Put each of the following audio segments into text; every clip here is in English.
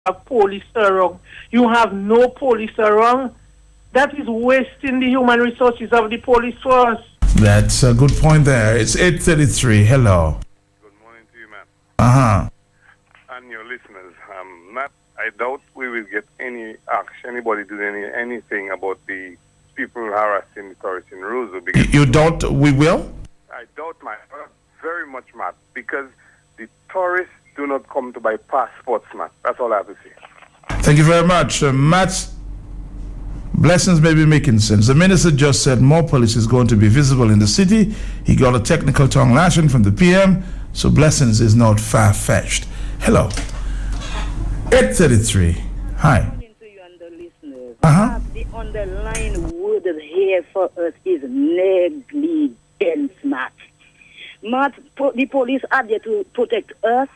have police around. You have no police around. That is wasting the human resources of the police force. That's a good point there. It's 8:33. Hello. Good morning to you, man. Uh-huh. And your listeners. Matt, I doubt we will get any action, anybody doing anything about the people harassing the tourists in Roseau. Because You doubt we will? I doubt, man, very much, Matt, because the tourists do not come to buy passports, Matt. That's all I have to say. Thank you very much. Matt, Blessings may be making sense. The minister just said more police is going to be visible in the city. He got a technical tongue lashing from the PM, so Blessings is not far-fetched. Hello. 8:33. Hi. Good morning to you and the listeners. The underlying word here for us is negligence, Matt. Matt, the police are there to protect us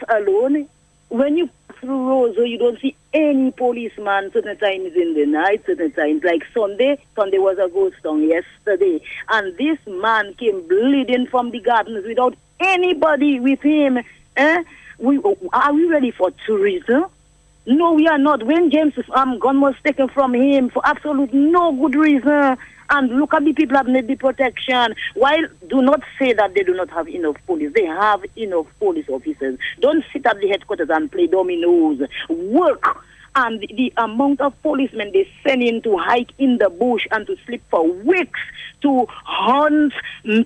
alone. When you pass through Roseau, you don't see any policeman certain times in the night, certain times like Sunday. Sunday was a ghost town yesterday. And this man came bleeding from the gardens without anybody with him. Are we ready for tourism? No, we are not. When James' gun was taken from him for absolute no good reason, and look at the people that need the protection. While do not say that they do not have enough police. They have enough police officers. Don't sit at the headquarters and play dominoes. Work. And the amount of policemen they send in to hike in the bush and to sleep for weeks, to hunt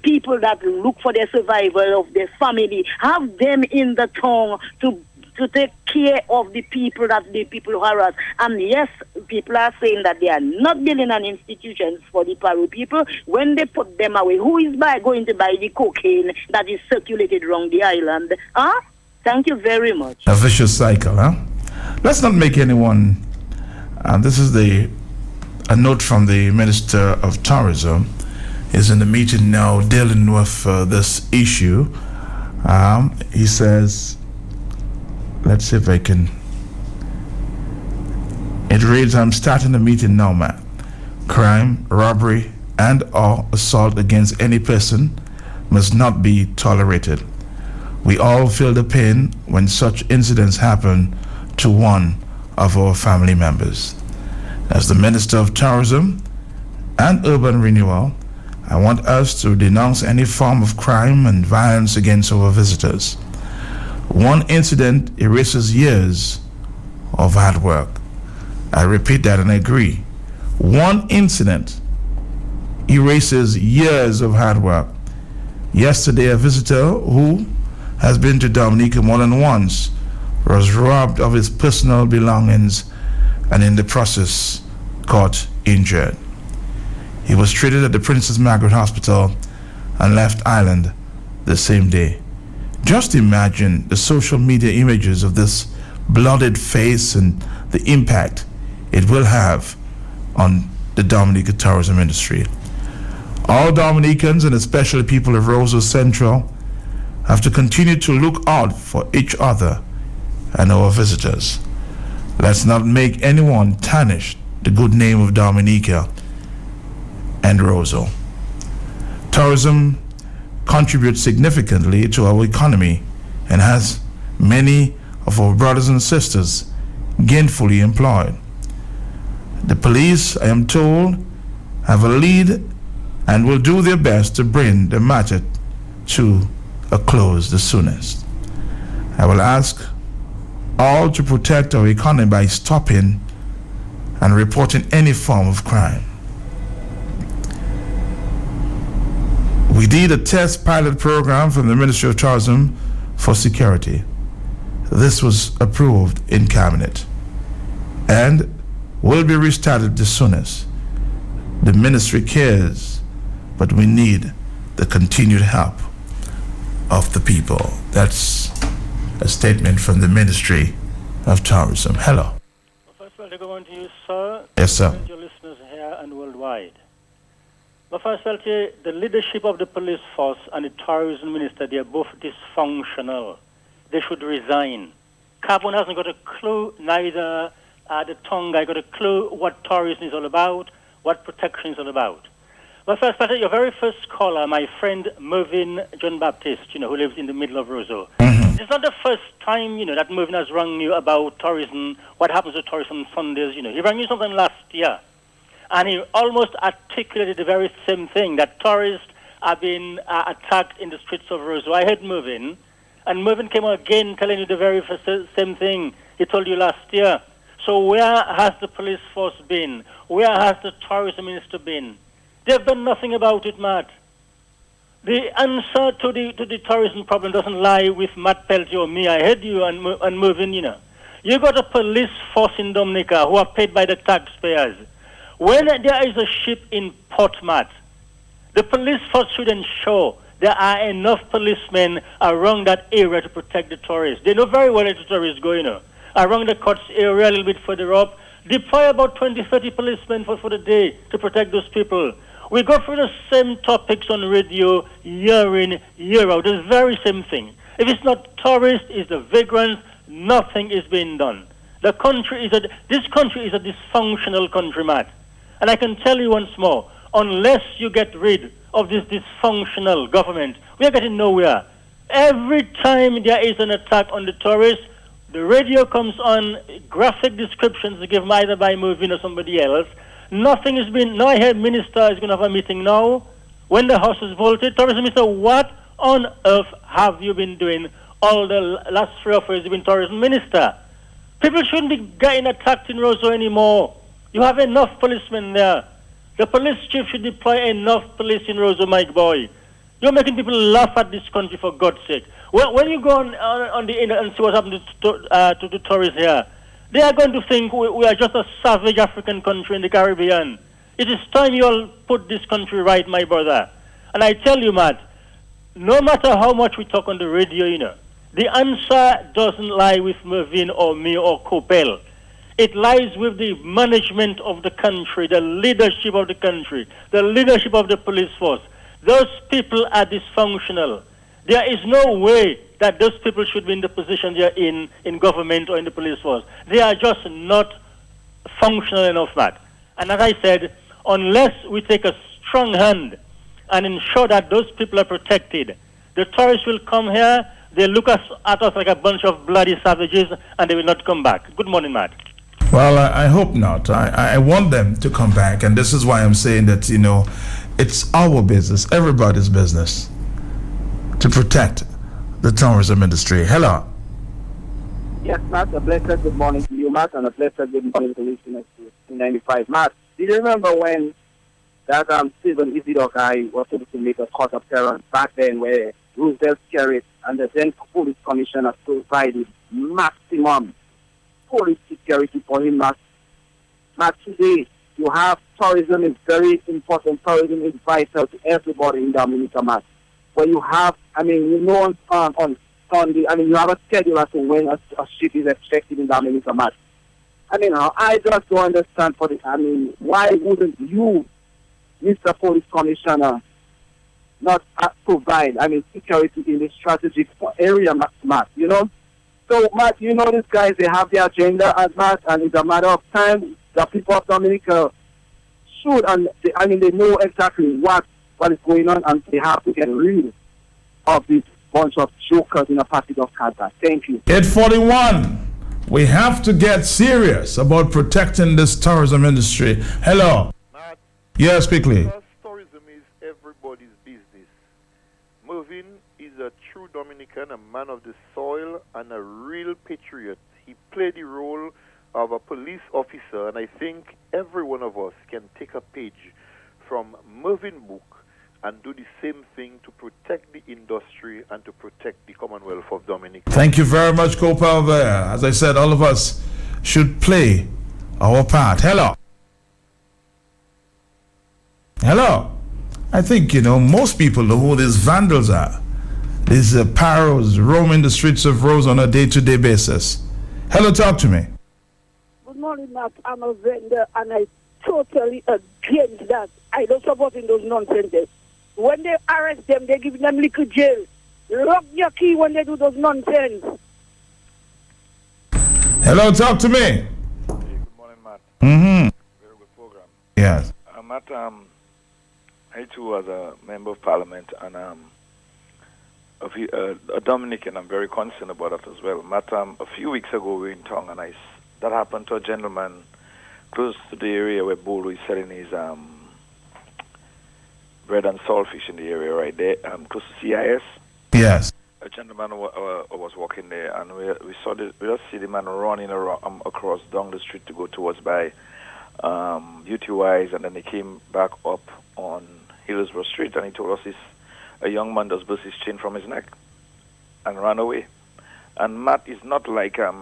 people that look for their survival of their family, have them in the town to take care of the people that the people harass. And yes, people are saying that they are not building an institution for the Paru people. When they put them away, who is going to buy the cocaine that is circulated around the island? Thank you very much. A vicious cycle, huh? Let's not make anyone. This is a note from the Minister of Tourism. Is in the meeting now dealing with this issue. He says, let's see if I can. It reads, I'm starting the meeting now, man. Crime, robbery, and/or assault against any person must not be tolerated. We all feel the pain when such incidents happen to one of our family members. As the Minister of Tourism and Urban Renewal, I want us to denounce any form of crime and violence against our visitors. One incident erases years of hard work. I repeat that and I agree. One incident erases years of hard work. Yesterday, a visitor who has been to Dominica more than once was robbed of his personal belongings and in the process got injured. He was treated at the Princess Margaret Hospital and left island the same day. Just imagine the social media images of this bloodied face and the impact it will have on the Dominica tourism industry. All Dominicans, and especially people of Roseau Central, have to continue to look out for each other and our visitors. Let's not make anyone tarnish the good name of Dominica and Roseau. Tourism contributes significantly to our economy and has many of our brothers and sisters gainfully employed. The police, I am told, have a lead and will do their best to bring the matter to a close the soonest. I will ask all to protect our economy by stopping and reporting any form of crime. We did a test pilot program from the Ministry of Tourism for security. This was approved in Cabinet and will be restarted the soonest. The ministry cares, but we need the continued help of the people. That's a statement from the Ministry of Tourism. Hello. First of all, good morning to you, sir. Yes, sir. And your listeners here and worldwide. But first of all, the leadership of the police force and the tourism minister, they are both dysfunctional. They should resign. Carbon hasn't got a clue, neither the tongue guy got a clue what tourism is all about, what protection is all about. But first, your very first caller, my friend Mervyn John Baptist, who lives in the middle of Roseau. Mm-hmm. It's not the first time, that Mervyn has rung you about tourism, what happens to tourism on Sundays, He rang you sometime last year, and he almost articulated the very same thing, that tourists are being attacked in the streets of Roseau. I heard Mervyn, and Mervyn came again telling you the very same thing he told you last year. So where has the police force been? Where has the tourism minister been? They've done nothing about it, Matt. The answer to the tourism problem doesn't lie with Matt Peltier or me. I heard you and Mervyn, You got a police force in Dominica who are paid by the taxpayers. When there is a ship in port, Matt, the police force should ensure there are enough policemen around that area to protect the tourists. They know very well where the tourists go, Around the Cots area, a little bit further up, deploy about 20, 30 policemen for the day to protect those people. We go through the same topics on radio year in, year out. The very same thing. If it's not tourists, it's the vagrants, nothing is being done. This country is a dysfunctional country, Matt. And I can tell you once more, unless you get rid of this dysfunctional government, we are getting nowhere. Every time there is an attack on the tourists, the radio comes on, graphic descriptions given either by Mervyn or somebody else. Nothing has been. Now I hear minister is going to have a meeting now. When the house is voted, tourism minister, what on earth have you been doing all the last 3 or 4 years you've been tourism minister? People shouldn't be getting attacked in Roseau anymore. You have enough policemen there. The police chief should deploy enough police in Roseau, my boy. You're making people laugh at this country, for God's sake. Well, when you go on the internet and see what's happening to the tourists here, they are going to think we are just a savage African country in the Caribbean. It is time you all put this country right, my brother. And I tell you, Matt, no matter how much we talk on the radio, the answer doesn't lie with Mervyn or me or Copel. It lies with the management of the country, the leadership of the country, the leadership of the police force. Those people are dysfunctional. There is no way that those people should be in the position they are in government or in the police force. They are just not functional enough, Matt. And as I said, unless we take a strong hand and ensure that those people are protected, the tourists will come here, they look at us like a bunch of bloody savages, and they will not come back. Good morning, Matt. Well, I hope not. I want them to come back, and this is why I'm saying that, it's our business, everybody's business, to protect the tourism industry. Hello. Yes, Matt, a blessed good morning to you, Matt, and a blessed good morning to listeners to 95. Matt, do you remember when that Stephen Isidore guy was supposed to make a court appearance back then where Roosevelt Skerrit and the then police commissioner provided maximum police security for him, Matt? Matt, today, you have tourism is very important. Tourism is vital to everybody in Dominica, Matt. But you have, on Sunday, you have a schedule as to when a ship is expected in Dominica, Matt. I just don't understand why wouldn't you, Mr. Police Commissioner, not provide, security in the strategic area, Matt, So, Matt, these guys, they have their agenda, Matt, and it's a matter of time. The people of Dominica should, they know exactly what is going on, and they have to get rid of this bunch of jokers in a packet of cards. Thank you. 841. We have to get serious about protecting this tourism industry. Hello. Matt, yes, quickly. Because tourism is everybody's business. Mervyn is a true Dominican, a man of the soil, and a real patriot. He played the role of a police officer, and I think every one of us can take a page from Mervyn book and do the same thing to protect the industry and to protect the Commonwealth of Dominica. Thank you very much, Copal there. As I said, all of us should play our part. Hello. Hello. I think, most people know who these vandals are. These paros roaming the streets of Rose on a day-to-day basis. Hello, talk to me. Good morning, Matt. I'm a vendor, and I totally against that. I don't support in those nonsense. When they arrest them, they give them little jail. Lock your key when they do those nonsense. Hello, talk to me. Hey, good morning, Matt. Mm-hmm. Very good program. Yes. Matt, I too was a member of parliament, and a Dominican. I'm very concerned about that as well. Matt, a few weeks ago we were in town, and that happened to a gentleman close to the area where Bolo is selling his bread and saltfish in the area right there, close to CIS. Yes. A gentleman was walking there, and we just see the man running around, across down the street to go towards by Beauty Wise, and then he came back up on Hillsborough Street, and he told us a young man just burst his chain from his neck and ran away. And Matt, is not like that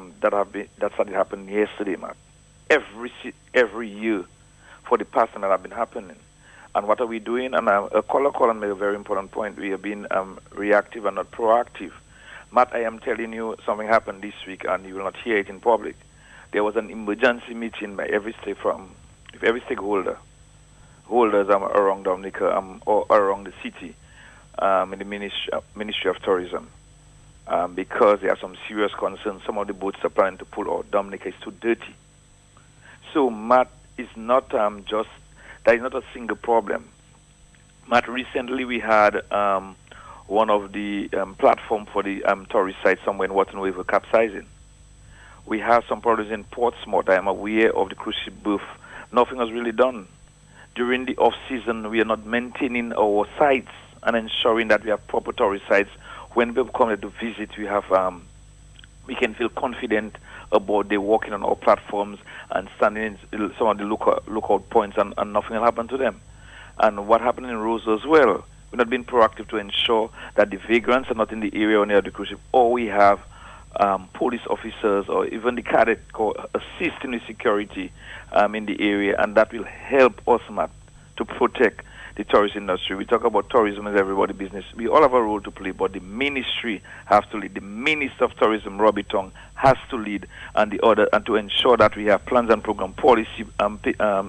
started happening yesterday, Matt. Every year for the past that have been happening. And what are we doing? And a caller made a very important point. We have been reactive and not proactive. Matt, I am telling you, something happened this week, and you will not hear it in public. There was an emergency meeting by every stakeholder, holders around Dominica or around the city, in the Ministry of Tourism, because there are some serious concerns. Some of the boats are planning to pull out. Dominica is too dirty. So, Matt, is not that is not a single problem. Matt, recently we had one of the platform for the tourist site somewhere in Watton River capsizing. We have some problems in Portsmouth. I am aware of the cruise ship berth. Nothing was really done. During the off-season, we are not maintaining our sites and ensuring that we have proper tourist sites. When people come to visit, we can feel confident about they walking on our platforms and standing in some of the lookout points, and nothing will happen to them. And what happened in Rose as well, we're not being proactive to ensure that the vagrants are not in the area or near the cruise ship, or we have police officers or even the cadet assisting with security in the area, and that will help us, Matt, to protect the tourist industry. We talk about tourism as everybody's business. We all have a role to play, but the ministry has to lead. The Minister of Tourism, Robbie Tong, has to lead, and to ensure that we have plans and program policy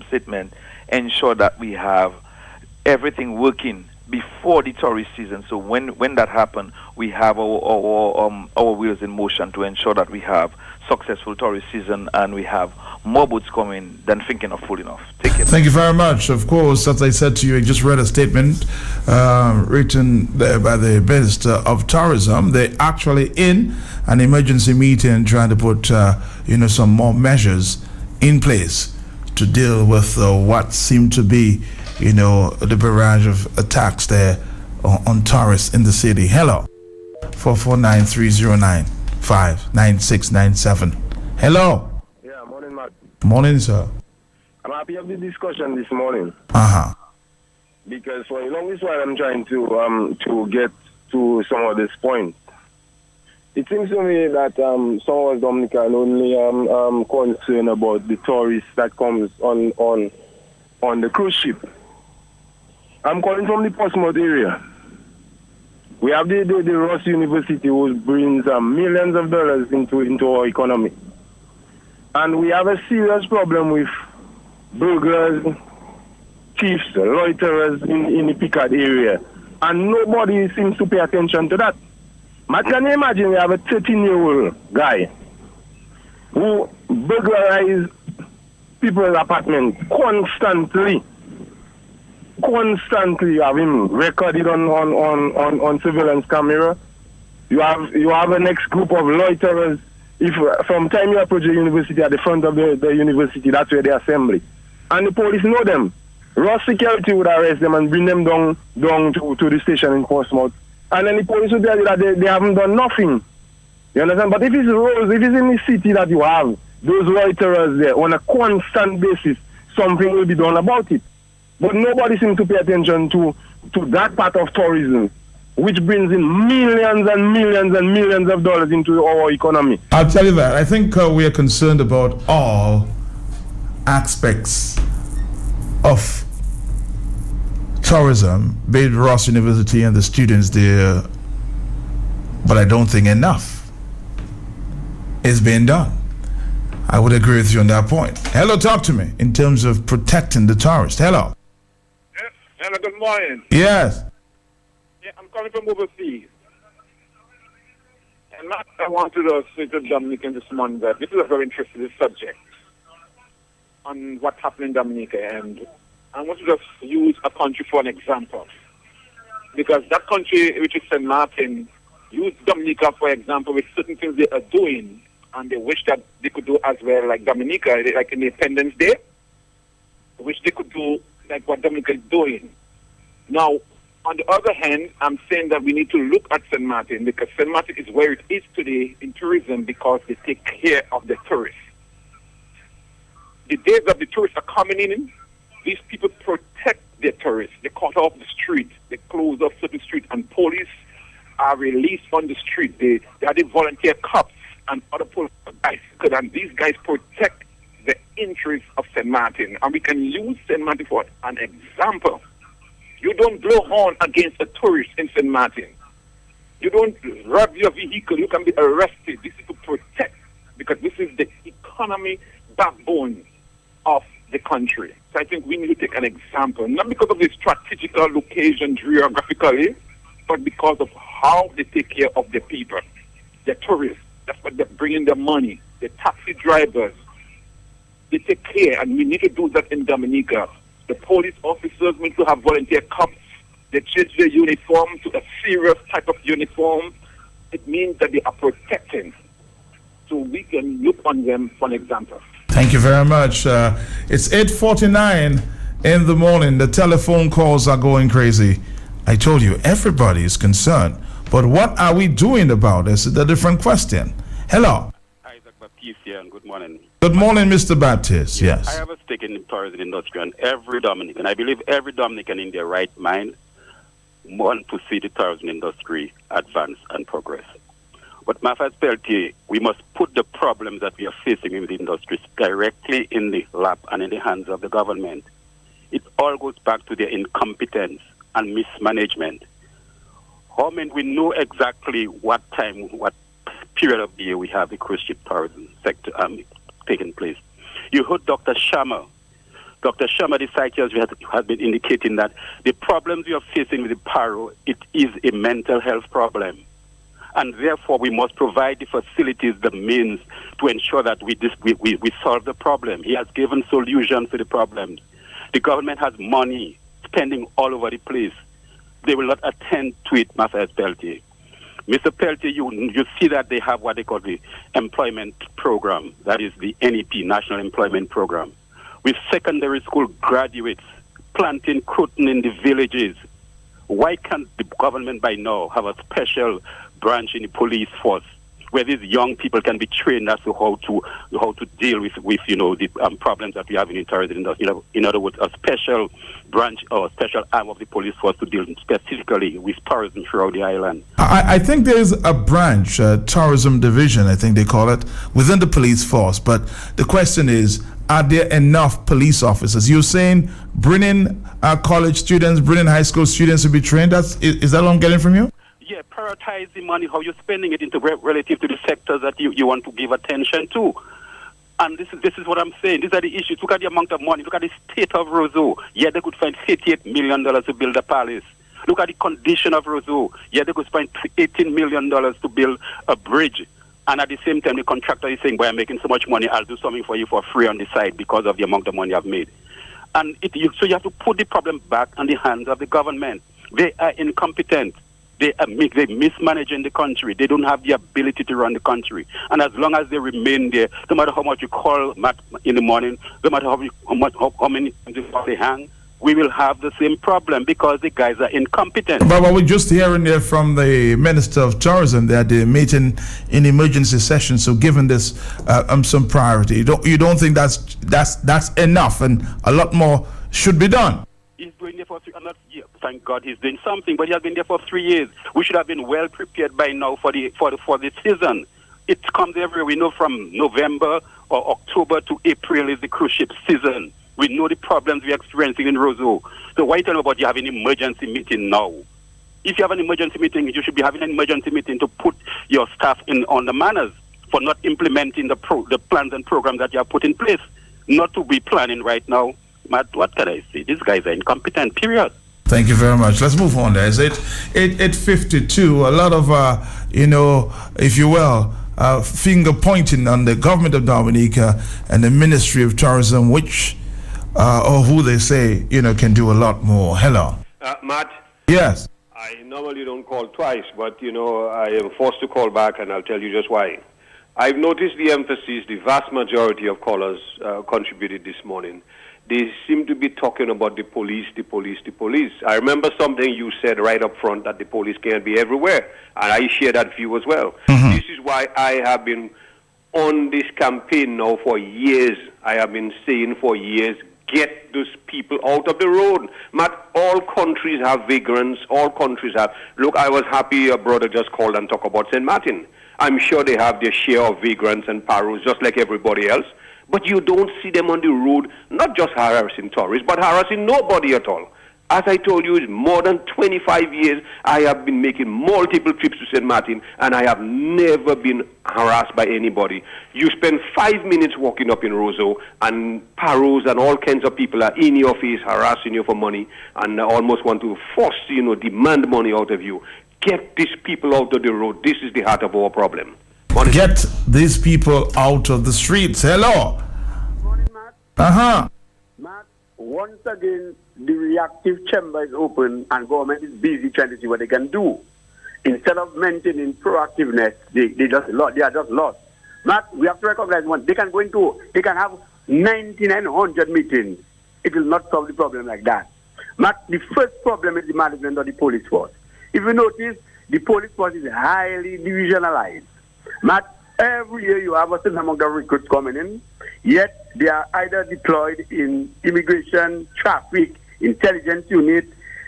statement, ensure that we have everything working before the tourist season. So when that happens, we have our wheels in motion to ensure that we have successful tourist season and we have more boats coming than thinking of pulling off. Take care. Thank you very much. Of course, as I said to you, I just read a statement written there by the Minister of Tourism. They're actually in an emergency meeting trying to put some more measures in place to deal with what seemed to be the barrage of attacks there on tourists in the city. Hello. 449-309-59697. Hello. Yeah, morning, Matt. Morning, sir. I'm happy of the discussion this morning. Because for the longest while I'm trying to get to some of this point. It seems to me that some of us Dominican only concerned about the tourists that comes on the cruise ship. I'm calling from the Portsmouth area. We have the Ross University, who brings millions of dollars into our economy. And we have a serious problem with burglars, thieves, loiterers in the Picard area. And nobody seems to pay attention to that. But can you imagine we have a 13-year-old guy who burglarizes people's apartments constantly. Constantly have him recorded on surveillance camera. You have a next group of loiterers. If from time you approach the university, at the front of the university, that's where they assemble. And the police know them. Ross security would arrest them and bring them down to the station in Portsmouth. And then the police would tell you that they haven't done nothing. You understand? But if it's Rose, if it's in the city that you have those loiterers there on a constant basis, something will be done about it. But nobody seems to pay attention to that part of tourism, which brings in millions and millions and millions of dollars into our economy. I'll tell you that. I think we are concerned about all aspects of tourism, be it Ross University and the students there, but I don't think enough is being done. I would agree with you on that point. Hello, talk to me in terms of protecting the tourist. Hello. Hello, good morning. Yes. Yeah, I'm calling from overseas. And I wanted to say to Dominican this morning that this is a very interesting subject on what happened in Dominica. And I want to just use a country for an example. Because that country, which is St. Martin, use Dominica, for example, with certain things they are doing, and they wish that they could do as well, like Dominica, like Independence Day. They wish they could do like what Dominica is doing. Now, on the other hand, I'm saying that we need to look at St. Martin, because St. Martin is where it is today in tourism because they take care of the tourists. The days of the tourists are coming in, these people protect their tourists. They cut off the street, they close off certain streets, and police are released on the street. They are the volunteer cops and other police guys, and these guys protect the interests of St. Martin. And we can use St. Martin for an example. You don't blow horn against a tourist in St. Martin. You don't rob your vehicle. You can be arrested. This is to protect, because this is the economy backbone of the country. So I think we need to take an example, not because of the strategical location geographically, but because of how they take care of the people, the tourists. That's what they're bringing their money. The taxi drivers, they take care, and we need to do that in Dominica. The police officers need to have volunteer cops. They change their uniform to a serious type of uniform. It means that they are protecting. So we can look on them for an example. Thank you very much. It's 8:49 in the morning. The telephone calls are going crazy. I told you, everybody is concerned. But what are we doing about this? It's a different question. Hello. Isaac Baptiste here, and good morning. Good morning, Mr. Baptist. Yes. I have a stake in the tourism industry, and every Dominican, I believe every Dominican in their right mind want to see the tourism industry advance and progress. But Mafaz Peltier, we must put the problems that we are facing in the industry directly in the lap and in the hands of the government. It all goes back to their incompetence and mismanagement. How many we know exactly what time, what period of the year we have the cruise ship tourism sector taking place. You heard Dr. Sharma. Dr. Sharma, the psychiatrist, has been indicating that the problems we are facing with the paro, it is a mental health problem. And therefore, we must provide the facilities, the means to ensure that we solve the problem. He has given solutions to the problems. The government has money spending all over the place. They will not attend to it, Mafaz Peltier. Mr. Peltier, you see that they have what they call the employment program, that is the NEP, National Employment Program, with secondary school graduates planting cotton in the villages. Why can't the government by now have a special branch in the police force where these young people can be trained as to how to deal with the problems that we have in the tourism industry? In other words, a special branch or a special arm of the police force to deal specifically with tourism throughout the island. I think there is a branch, tourism division, I think they call it, within the police force. But the question is, are there enough police officers? You're saying bringing college students, bringing high school students to be trained? Is that what I'm getting from you? Yeah, prioritize the money, how you're spending it into relative to the sectors that you want to give attention to. And this is what I'm saying. These are the issues. Look at the amount of money. Look at the state of Roseau. Yeah, they could find $88 million to build a palace. Look at the condition of Roseau. Yeah, they could spend $18 million to build a bridge. And at the same time, the contractor is saying, boy, I'm making so much money, I'll do something for you for free on the side because of the amount of money I've made. And so you have to put the problem back on the hands of the government. They are incompetent. They mismanaging the country. They don't have the ability to run the country. And as long as they remain there, no matter how much you call in the morning, no matter how many times they hang, we will have the same problem because the guys are incompetent. But what we're just hearing there from the Minister of Tourism that they're meeting in emergency session, so given this some priority, you don't think that's enough, and a lot more should be done? He's doing there for thank God he's doing something, but he has been there for 3 years. We should have been well prepared by now for the season. It comes everywhere. We know from November or October to April is the cruise ship season. We know the problems we're experiencing in Roseau. So why tell me about you having an emergency meeting now? If you have an emergency meeting, you should be having an emergency meeting to put your staff on the manners for not implementing the plans and programs that you have put in place. Not to be planning right now. But what can I say? These guys are incompetent, period. Thank you very much. Let's move on. There is 8:52. A lot of, if you will, finger pointing on the government of Dominica and the Ministry of Tourism, which, or who they say, can do a lot more. Hello. Matt? Yes. I normally don't call twice, but, you know, I am forced to call back, and I'll tell you just why. I've noticed the emphasis the vast majority of callers contributed this morning. They seem to be talking about the police, the police, the police. I remember something you said right up front, that the police can't be everywhere, and I share that view as well. Mm-hmm. This is why I have been on this campaign now for years. I have been saying for years, get those people out of the road. Matt, all countries have vagrants. All countries have. Look, I was happy your brother just called and talked about St. Martin. I'm sure they have their share of vagrants and paros just like everybody else. But you don't see them on the road, not just harassing tourists, but harassing nobody at all. As I told you, it's more than 25 years I have been making multiple trips to St. Martin, and I have never been harassed by anybody. You spend 5 minutes walking up in Roseau, and paros and all kinds of people are in your face harassing you for money and almost want to force, demand money out of you. Get these people out of the road. This is the heart of our problem. Money. Get these people out of the streets. Hello. Good morning, Matt. Uh-huh. Matt, once again, the reactive chamber is open and government is busy trying to see what they can do. Instead of maintaining proactiveness, they are just lost. Matt, we have to recognize one. They can have 9,900 meetings. It will not solve the problem like that. Matt, the first problem is the management of the police force. If you notice, the police force is highly divisionalized. Matt, every year you have a certain amount of recruits coming in, yet they are either deployed in immigration, traffic, intelligence unit,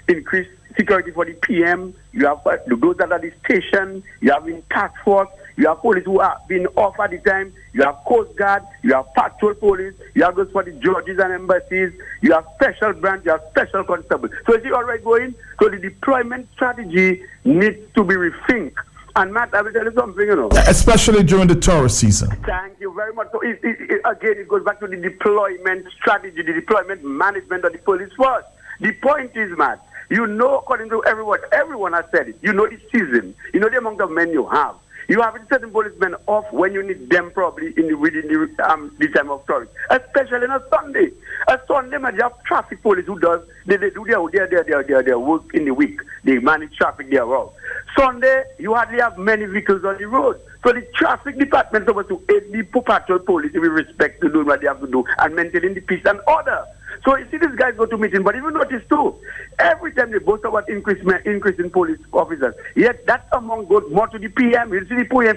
increased security for the PM, you have those that are at the station, you have in task force, you have police who are being off at the time, you have Coast Guard, you have patrol police, you have those for the judges and embassies, you have special branch, you have special constables. So is it all right going? So the deployment strategy needs to be rethinked. And Matt, I will tell you something, Especially during the tourist season. Thank you very much. So again, it goes back to the deployment strategy, the deployment management of the police force. The point is, Matt, according to everyone has said it, the season, the amount of men you have. You have certain policemen off when you need them probably within the time of tourists, especially on a Sunday. A Sunday, man, you have traffic police who do their work in the week. They manage traffic there around. Sunday, you hardly have many vehicles on the road. So the traffic department is supposed to aid the patrol police with respect to doing what they have to do and maintaining the peace and order. So you see these guys go to meeting, but even notice too, every time they boast about increase in police officers, yet that amount goes more to the PM. You see the PM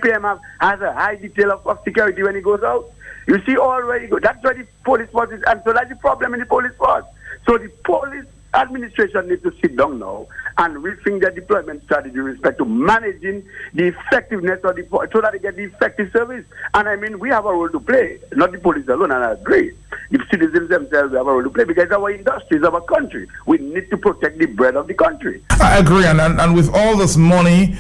has a high detail of security when he goes out. You see already, that's why the police force is, and so that's the problem in the police force. So the police administration needs to sit down now and rethink their deployment strategy with respect to managing the effectiveness of so that they get the effective service. And I mean, we have a role to play, not the police alone, and I agree. The citizens themselves have a role to play because our industry is our country. We need to protect the bread of the country. I agree, and with all this money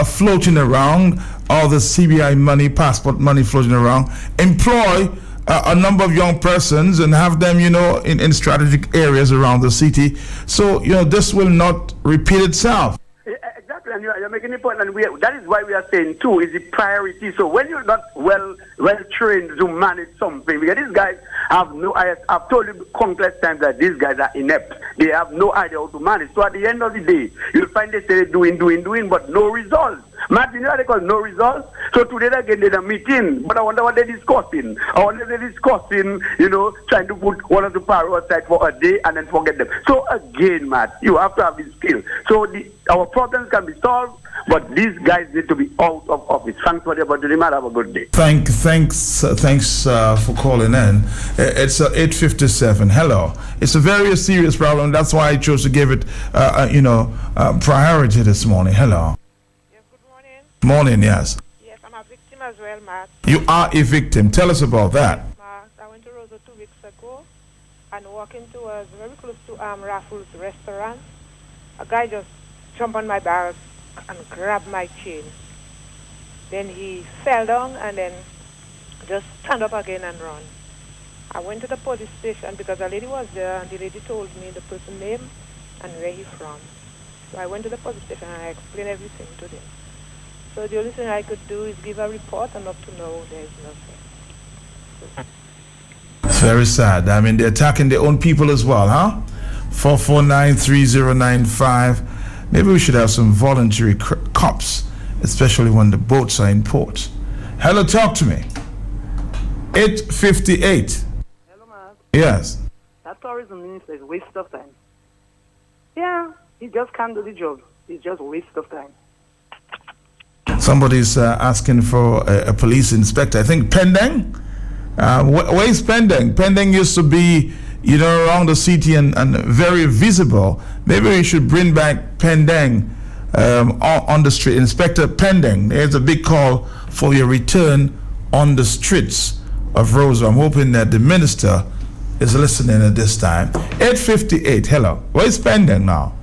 floating around, all the CBI money, passport money floating around, employ a number of young persons and have them, in strategic areas around the city. So, this will not repeat itself. Exactly, and you're making a point, and that is why we are saying, too, is the priority. So when you're not well trained to manage something, because these guys have I've told you countless times that these guys are inept. They have no idea how to manage. So at the end of the day, you'll find they say doing, but no results. Matt, they call no results. So today again they're meeting, but I wonder what they're discussing. I wonder if they're discussing, trying to put one of the paros aside for a day and then forget them. So again, Matt, you have to have this skill. So our problems can be solved, but these guys need to be out of office. Thanks for the opportunity, Matt. Have a good day. Thanks for calling in. It's 8:57. Hello. It's a very serious problem. That's why I chose to give it, priority this morning. Hello. Morning, yes. Yes, I'm a victim as well, Matt. You are a victim. Tell us about that. I went to Roseau 2 weeks ago and walking towards very close to Raffles restaurant. A guy just jumped on my back and grabbed my chain. Then he fell down and then just stand up again and run. I went to the police station because a lady was there and the lady told me the person's name and where he's from. So I went to the police station and I explained everything to them. So the only thing I could do is give a report, and up to now, there is nothing. It's very sad. I mean, they're attacking their own people as well, huh? 449-3095. Maybe we should have some voluntary cops, especially when the boats are in port. Hello, talk to me. 8:58. Hello, Mark. Yes. That tourism minister is a waste of time. Yeah, he just can't do the job. It's just a waste of time. Somebody's asking for a police inspector. I think Pendang. Where is Pendang? Pendang used to be, around the city and very visible. Maybe we should bring back Pendang on the street. Inspector Pendang, there's a big call for your return on the streets of Roseau. I'm hoping that the minister is listening at this time. 8:58. Hello. Where's Pendang now?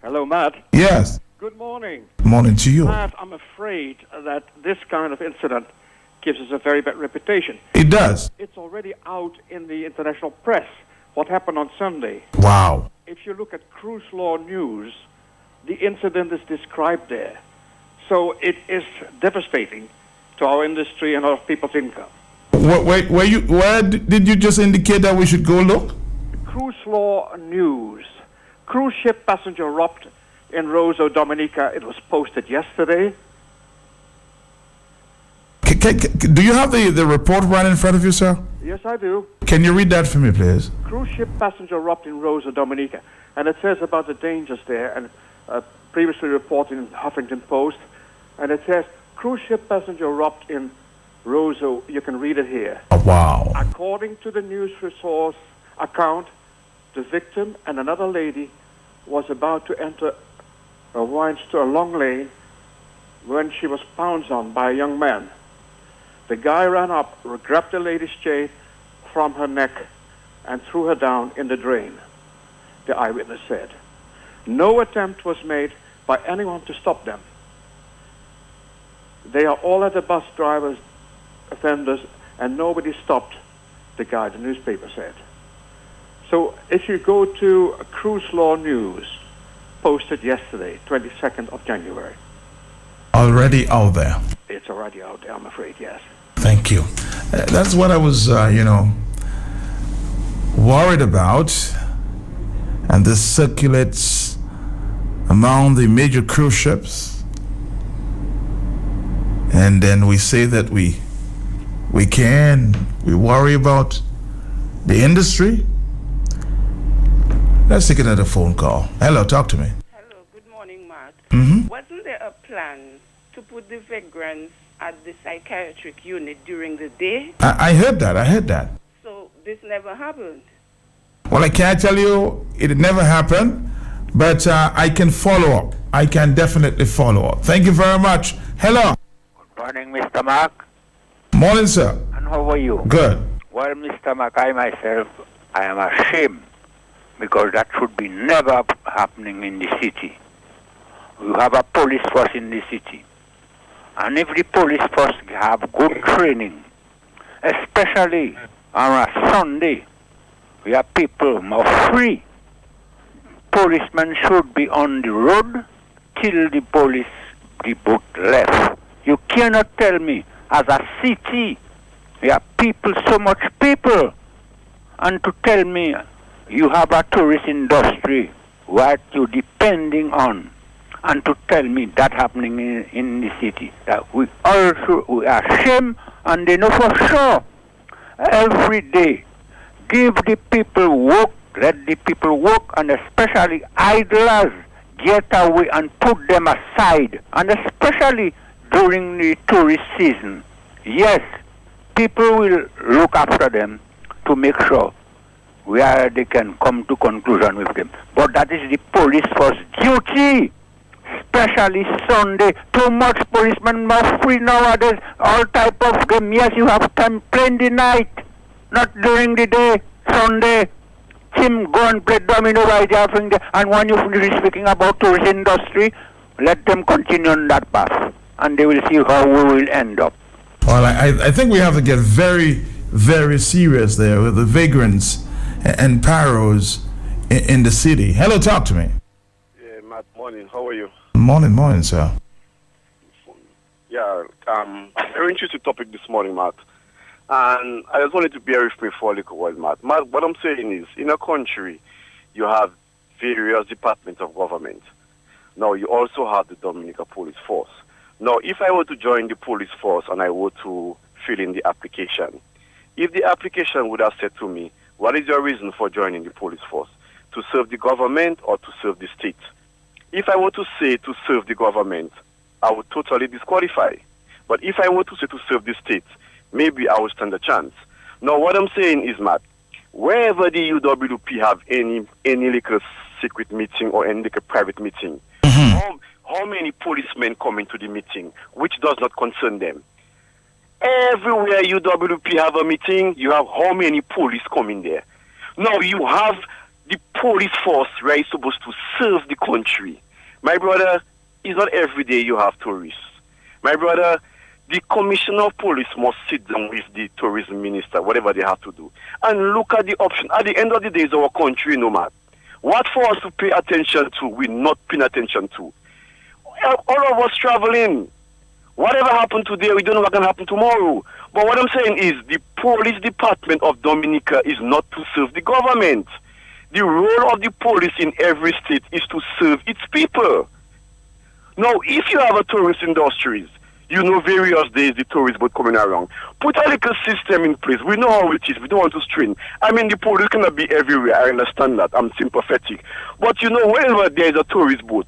Hello, Matt. Yes. Good morning. Morning to you. Matt, I'm afraid that this kind of incident gives us a very bad reputation. It does. It's already out in the international press, what happened on Sunday. Wow. If you look at Cruise Law News, the incident is described there. So it is devastating to our industry and our people's income. Where did you just indicate that we should go look? Cruise Law News. Cruise ship passenger robbed in Roseau, Dominica. It was posted yesterday. Do you have the report right in front of you, sir? Yes, I do. Can you read that for me, please? Cruise ship passenger robbed in Roseau, Dominica. And it says about the dangers there, and previously reported in Huffington Post. And it says, cruise ship passenger robbed in Roseau. You can read it here. Oh, wow. According to the news resource account, the victim and another lady was about to enter a wine store, a long lane, when she was pounced on by a young man. The guy ran up, grabbed the lady's chain from her neck, and threw her down in the drain, the eyewitness said. No attempt was made by anyone to stop them. They are all at the bus drivers, offenders, and nobody stopped the guy, the newspaper said. So if you go to Cruise Law News, posted yesterday, 22nd of January. Already out there. It's already out there, I'm afraid, yes. Thank you. That's what I was, worried about. And this circulates among the major cruise ships. And then we say that we worry about the industry. Let's take another phone call. Hello, talk to me. Hello, good morning, Mark. Mm-hmm. Wasn't there a plan to put the vagrants at the psychiatric unit during the day? I heard that. So this never happened? Well, I can't tell you it never happened, but I can follow up. I can definitely follow up. Thank you very much. Hello. Good morning, Mr. Mark. Morning, sir. And how are you? Good. Well, Mr. Mark, I myself, I am ashamed because that should be never happening in the city. You have a police force in the city. And if the police force have good training, especially on a Sunday, where people are free, policemen should be on the road till the boat left. You cannot tell me, as a city, where people, so much people, and to tell me you have a tourist industry, what you depending on, and to tell me that happening in the city. That we are ashamed, and they know for sure. Every day, give the people work, let the people work, and especially idlers get away and put them aside, and especially during the tourist season. Yes, people will look after them to make sure where they can come to conclusion with them. But that is the police force duty, especially Sunday. Too much policemen are free nowadays, all type of game. Yes, you have time playing the night, not during the day, Sunday. Tim, go and play domino right there, and when you finish speaking about tourist industry, let them continue on that path, and they will see how we will end up. Well, I think we have to get very, very serious there with the vagrants and paros in the city. Hello, talk to me. Yeah, Matt, morning. How are you? Morning, sir. Yeah, very interesting topic this morning, Matt. And I just wanted to bear with me for a little while, Matt. Matt, what I'm saying is, in a country, you have various departments of government. Now, you also have the Dominica Police Force. Now, if I were to join the police force and I were to fill in the application, if the application would have said to me, what is your reason for joining the police force? To serve the government or to serve the state? If I were to say to serve the government, I would totally disqualify. But if I were to say to serve the state, maybe I would stand a chance. Now, what I'm saying is, Matt, wherever the UWP have any little secret meeting or any little private meeting, how many policemen come into the meeting, which does not concern them? Everywhere UWP have a meeting, you have how many police come in there? Now, you have the police force, right, supposed to serve the country. My brother, it's not every day you have tourists. My brother, the commissioner of police must sit down with the tourism minister, whatever they have to do, and look at the option. At the end of the day, it's our country, no matter. What for us to pay attention to, we're not paying attention to. All of us traveling. Whatever happened today, we don't know what can happen tomorrow. But what I'm saying is the police department of Dominica is not to serve the government. The role of the police in every state is to serve its people. Now, if you have a tourist industries, you know various days the tourist boat coming around. Put a little system in place. We know how it is. We don't want to strain. I mean, the police cannot be everywhere. I understand that. I'm sympathetic. But you know, wherever there is a tourist boat,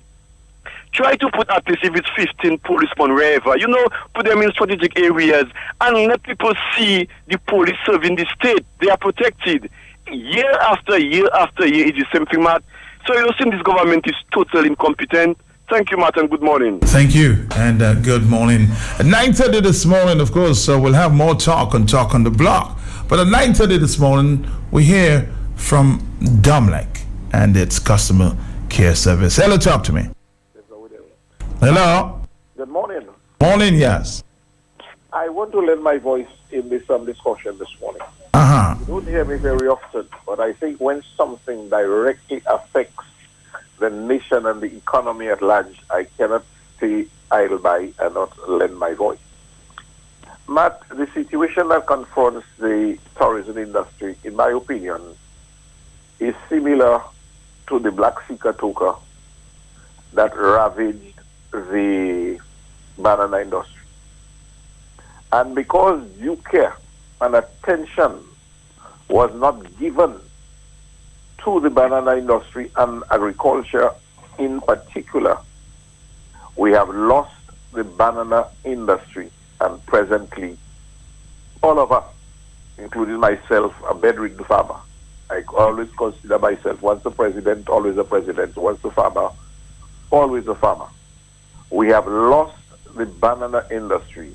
try to put at least if it's 15 policemen wherever, you know, put them in strategic areas and let people see the police serving the state. They are protected. Year after year after year, it's the same thing, Matt. So you see, this government is totally incompetent. Thank you, Matt, and good morning. Thank you, and good morning. At 9:30 this morning, of course, we'll have more talk on the Block. But at 9:30 this morning, we hear from Domlec and its customer care service. Hello, talk to me. Hello. Good morning. Morning, yes. I want to lend my voice in this discussion this morning. You don't hear me very often, but I think when something directly affects the nation and the economy at large, I cannot stay idle by and not lend my voice. Matt, the situation that confronts the tourism industry, in my opinion, is similar to the Black Sea Katoka that ravaged the banana industry. And because due care and attention was not given to the banana industry and agriculture in particular, we have lost the banana industry, and presently all of us, including myself, a bedridden farmer. I always consider myself once a president, always a president, once a farmer, always a farmer. We have lost the banana industry,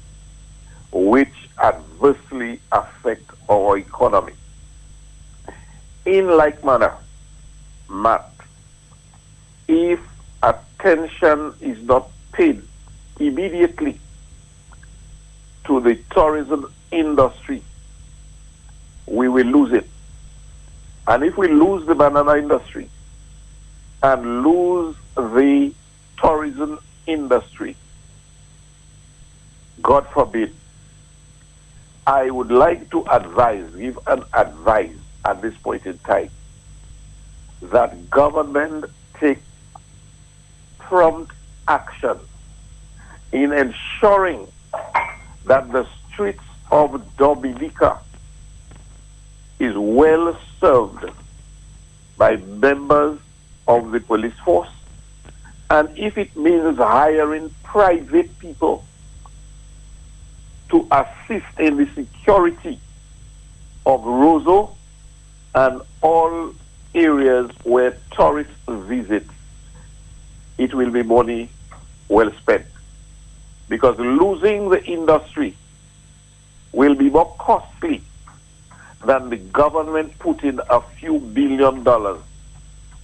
which adversely affects our economy. In like manner, Matt, if attention is not paid immediately to the tourism industry, we will lose it. And if we lose the banana industry and lose the tourism industry, God forbid, I would like to give an advice at this point in time that government take prompt action in ensuring that the streets of Dominica is well served by members of the police force, and if it means hiring private people to assist in the security of Roseau and all areas where tourists visit, it will be money well spent. Because losing the industry will be more costly than the government putting a few $billion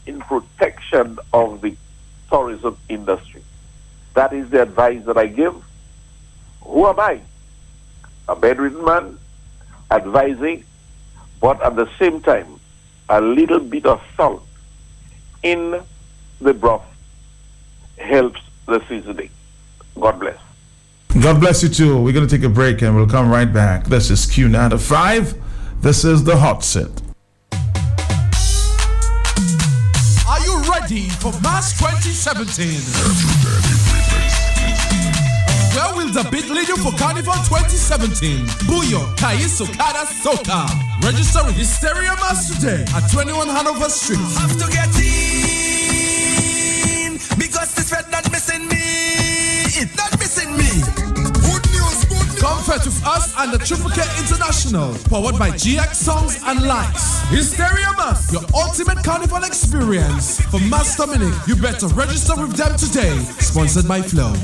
in protection of the tourism industry. That is the advice that I give. Who am I? A bedridden man advising, but at the same time, a little bit of salt in the broth helps the seasoning. God bless. God bless you too. We're going to take a break and we'll come right back. This is Q9 to 5. This is the Hot Set. Are you ready? ready for Mass 2017? Where will the beat lead you for Carnival 2017? Buyo, Kaiso, Kada, Soka. Register with Hysteria Mass today at 21 Hanover Street. Have to get in because this red not missing me. It's not missing me. Good news, good news. Comfort with us and the Triple K International, powered by GX Songs and Lights. Hysteria Mass, your ultimate carnival experience. For Mass Dominic, you better register with them today. Sponsored by Flow.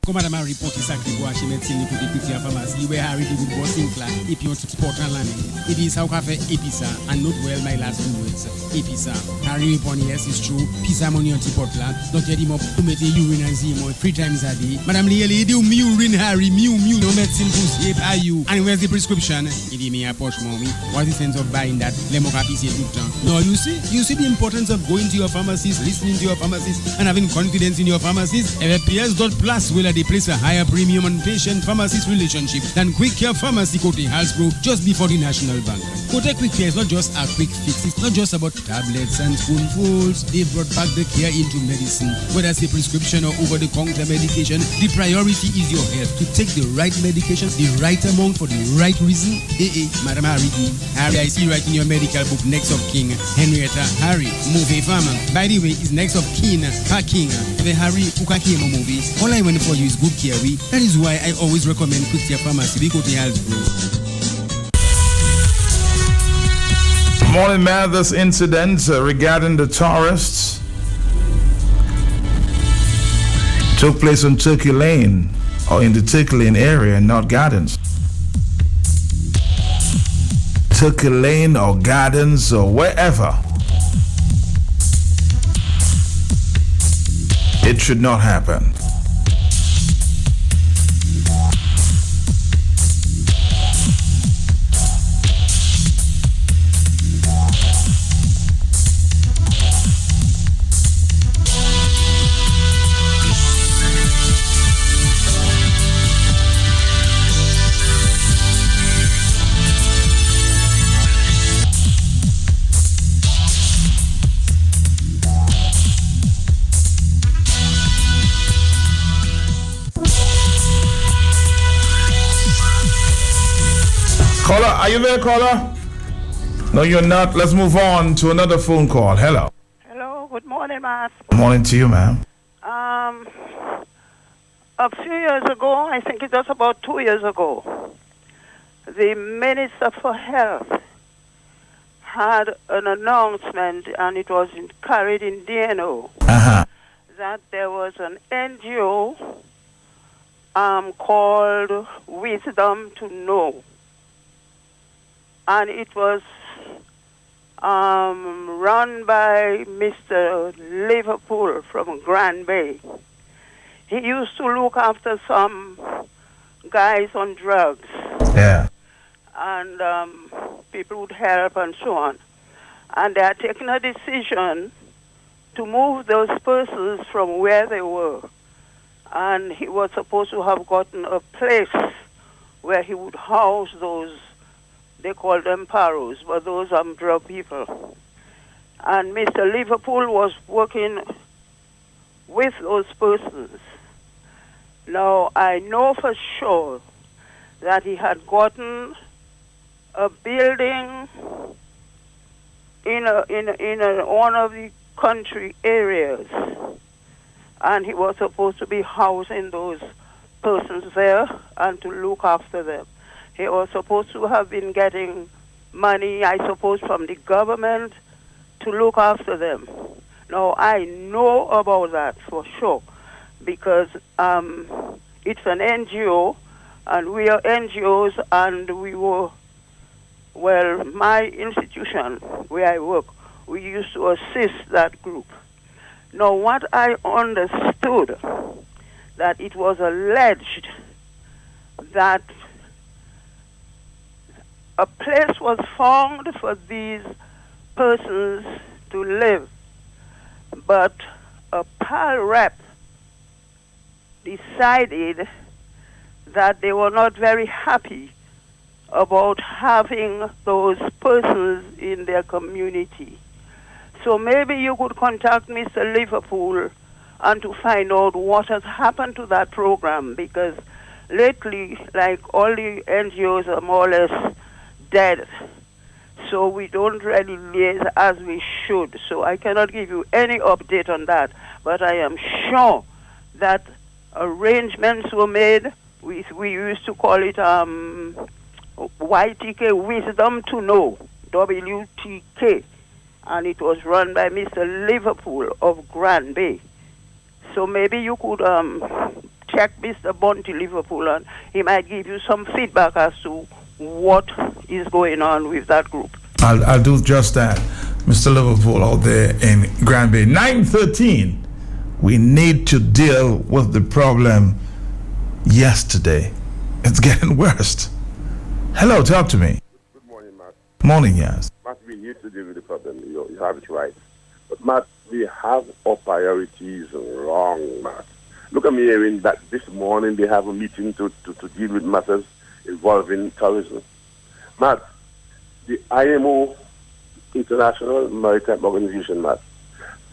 Comme madame a reporté ça que vous achetez médecine pour des petits pharmacies, you will have to do bossing class if you want to support and land. It is how cafe episa and not well my last 2 words. Episa. Harry upon yes is true. Pisa money on tipot la. Don't get him up to make the urine and see more 3 times a day. Madame Lieli, do me urine Harry, mew no medicine for save are you. And where's the prescription? It is me a push mommy. What's the sense of buying that? Lemon copy say good time. No, you see the importance of going to your pharmacist, listening to your pharmacist, and having confidence in your pharmacist. FPS.plus will they place a higher premium on patient-pharmacist relationship than Quick Care Pharmacy Kote Halsbro just before the National Bank. Kote Quick Care is not just a quick fix. It's not just about tablets and spoonfuls. They've brought back the care into medicine. Whether it's a prescription or over-the-counter medication, the priority is your health. To take the right medication, the right amount for the right reason. Madam Harry, I see right in your medical book, next of kin, Henrietta Harry, movie farmer. By the way, is next of kin, her king, the Harry Ukakemo movie. All I want for you is good care. That is why I always recommend Quick Care Pharmacy because it has Morning, man. This incident regarding the tourists took place on Turkey Lane or in the Turkey Lane area in North Gardens. Turkey Lane or Gardens or wherever. It should not happen. Caller, are you there, caller? No, you're not. Let's move on to another phone call. Hello. Hello, good morning, Matt. Good morning to you, ma'am. A few years ago, I think it was about 2 years ago, the Minister for Health had an announcement, and it was carried in DNO, that there was an NGO called Wisdom to Know. And it was run by Mr. Liverpool from Grand Bay. He used to look after some guys on drugs. Yeah. And people would help and so on. And they had taken a decision to move those persons from where they were. And he was supposed to have gotten a place where he would house those, they call them paros, but those are drug people. And Mr. Liverpool was working with those persons. Now, I know for sure that he had gotten a building in one of the country areas, and he was supposed to be housing those persons there and to look after them. He was supposed to have been getting money, I suppose, from the government to look after them. Now, I know about that for sure, because it's an NGO, and we are NGOs, and we were, well, my institution where I work, we used to assist that group. Now, what I understood, that it was alleged that a place was found for these persons to live, but a PAL rep decided that they were not very happy about having those persons in their community. So maybe you could contact Mr. Liverpool and to find out what has happened to that program, because lately, like, all the NGOs are more or less dead. So we don't really liaise as we should. So I cannot give you any update on that. But I am sure that arrangements were made. We used to call it YTK, Wisdom to Know, WTK. And it was run by Mr. Liverpool of Grand Bay. So maybe you could check Mr. Bunty Liverpool, and he might give you some feedback as to what is going on with that group. I'll do just that. Mr. Liverpool out there in Grand Bay. 9:13. We need to deal with the problem yesterday. It's getting worse. Hello, talk to me. Good morning, Matt. Morning, yes. Matt, we need to deal with the problem. You have it right. But, Matt, we have our priorities wrong, Matt. Look at me hearing that this morning they have a meeting to deal with matters involving tourism. Matt, the IMO, International Maritime Organization, Matt,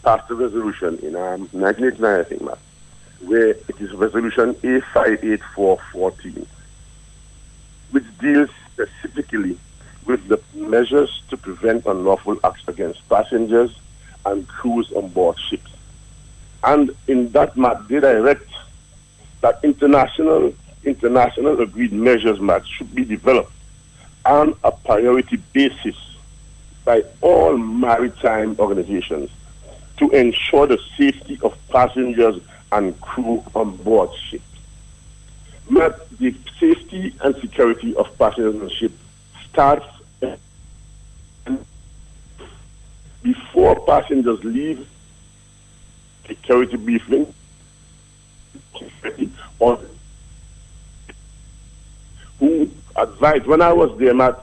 passed a resolution in 1989, I think, Matt, where it is resolution A58414, which deals specifically with the measures to prevent unlawful acts against passengers and crews on board ships. And in that, Matt, they direct that international agreed measures, Matt, should be developed on a priority basis by all maritime organizations to ensure the safety of passengers and crew on board ships. Matt, the safety and security of passengers on ship starts before passengers leave. Security briefing or who advised. When I was there, Matt,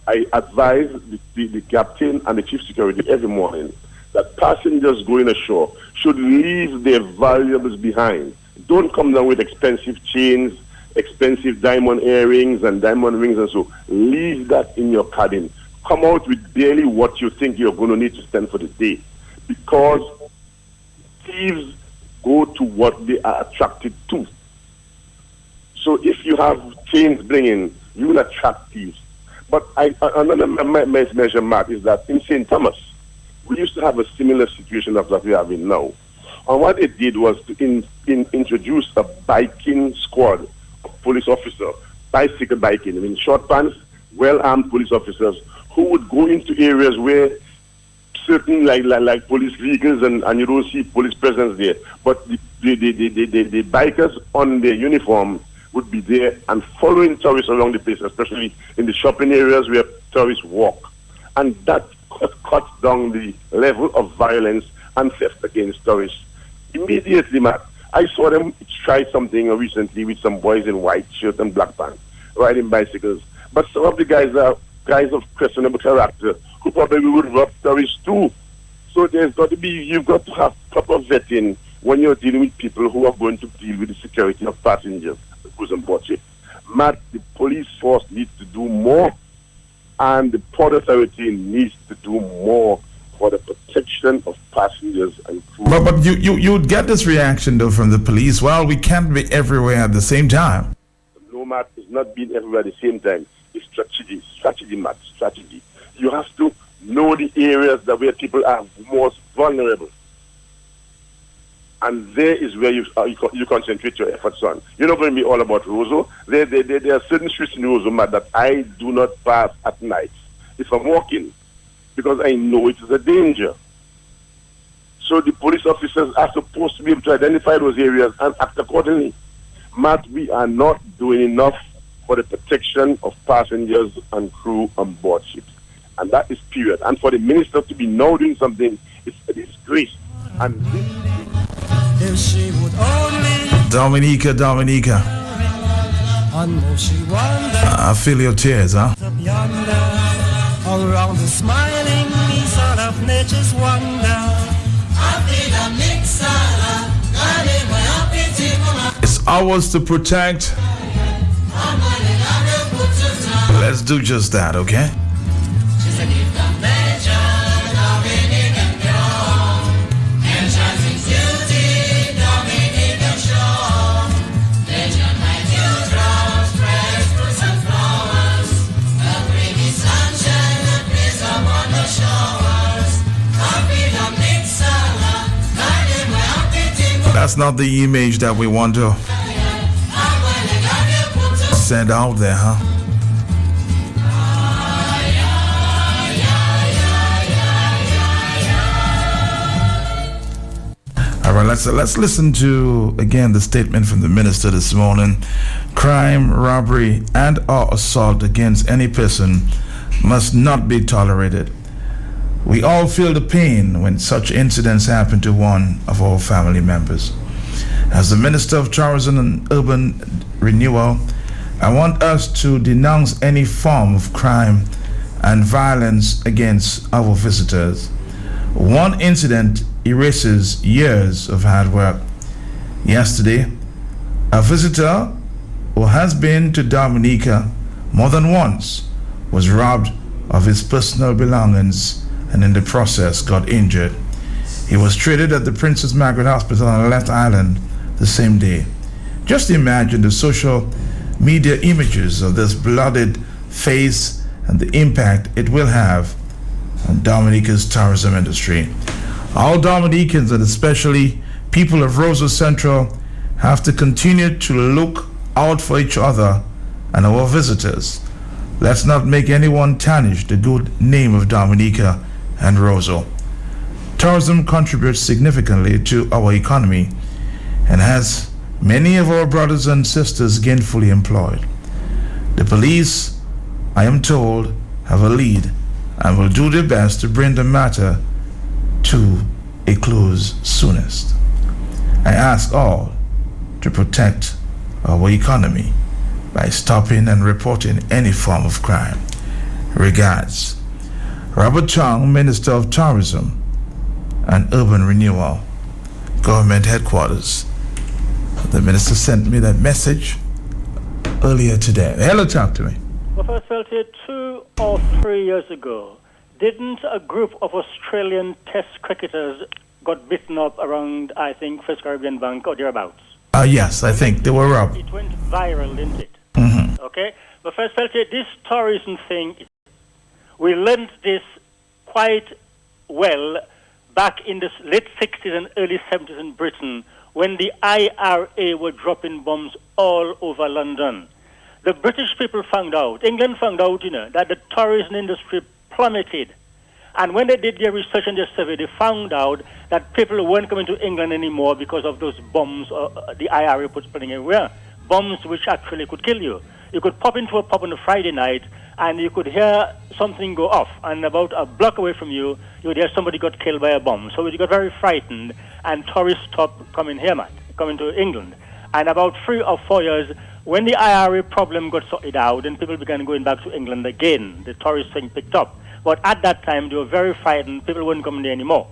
I advised the captain and the chief security every morning that passengers going ashore should leave their valuables behind. Don't come down with expensive chains, expensive diamond earrings and diamond rings and so. Leave that in your cabin. Come out with barely what you think you're going to need to spend for the day. Because thieves go to what they are attracted to. So if you have chains bringing, you will attract thieves. But another measure, Matt, is that in St. Thomas, we used to have a similar situation as that we have in now. And what it did was to introduce a biking squad of police officers, bicycle biking, I mean short pants, well-armed police officers who would go into areas where certain like police vehicles and you don't see police presence there. But the bikers on their uniform would be there and following tourists along the place, especially in the shopping areas where tourists walk. And that cuts down the level of violence and theft against tourists. Immediately, Matt, I saw them try something recently with some boys in white shirt and black pants riding bicycles. But some of the guys are guys of questionable character who probably would rob tourists too. So you've got to have proper vetting when you're dealing with people who are going to deal with the security of passengers who's on board ship. Matt, the police force needs to do more, and the Port Authority needs to do more for the protection of passengers and crew. But you'd get this reaction though from the police. Well, we can't be everywhere at the same time. No, Matt, it's not being everywhere at the same time. It's strategy, Matt, strategy. You have to know the areas where people are most vulnerable. And there is where you concentrate your efforts on. You're not going to be all about Roseau. There are certain streets in Roseau, Matt, that I do not pass at night if I'm walking, because I know it is a danger. So the police officers are supposed to be able to identify those areas and act accordingly. Matt, we are not doing enough for the protection of passengers and crew on board ships. And that is period. And for the minister to be now doing something, it's a disgrace. And if she would only Dominica. I feel your tears, huh? Around the smiling sun of nature's wonder. It's ours to protect. Let's do just that, okay? that's not the image that we want to send out there, huh? All right, let's listen to, again, the statement from the minister this morning. Crime, robbery, and/or assault against any person must not be tolerated. We all feel the pain when such incidents happen to one of our family members. As the Minister of Tourism and Urban Renewal, I want us to denounce any form of crime and violence against our visitors. One incident erases years of hard work. Yesterday, a visitor who has been to Dominica more than once was robbed of his personal belongings and in the process got injured. He was treated at the Princess Margaret Hospital on Left Island the same day. Just imagine the social media images of this bloodied face and the impact it will have on Dominica's tourism industry. All Dominicans, and especially people of Roseau Central, have to continue to look out for each other and our visitors. Let's not make anyone tarnish the good name of Dominica and Roseau. Tourism contributes significantly to our economy and has many of our brothers and sisters gainfully employed. The police, I am told, have a lead and will do their best to bring the matter to a close soonest. I ask all to protect our economy by stopping and reporting any form of crime. Regards, Robert Chong, Minister of Tourism and Urban Renewal, Government Headquarters. The minister sent me that message earlier today. Hello, talk to me. Well, first felt here 2 or 3 years ago, didn't a group of Australian test cricketers got beaten up around, I think, First Caribbean Bank or thereabouts? Yes, I think they were robbed. It went viral, didn't it? Mm-hmm. Okay? But first felt here, this tourism thing, we learned this quite well back in the late 60s and early 70s in Britain when the IRA were dropping bombs all over London. The British people found out, England found out, that the tourism industry plummeted. And when they did their research and their survey, they found out that people weren't coming to England anymore because of those bombs the IRA was putting everywhere. Bombs which actually could kill you. You could pop into a pub on a Friday night and you could hear something go off. And about a block away from you, you would hear somebody got killed by a bomb. So you got very frightened and tourists stopped coming to England. And about 3 or 4 years, when the IRA problem got sorted out, then people began going back to England again. The tourist thing picked up. But at that time, they were very frightened. People weren't coming there anymore.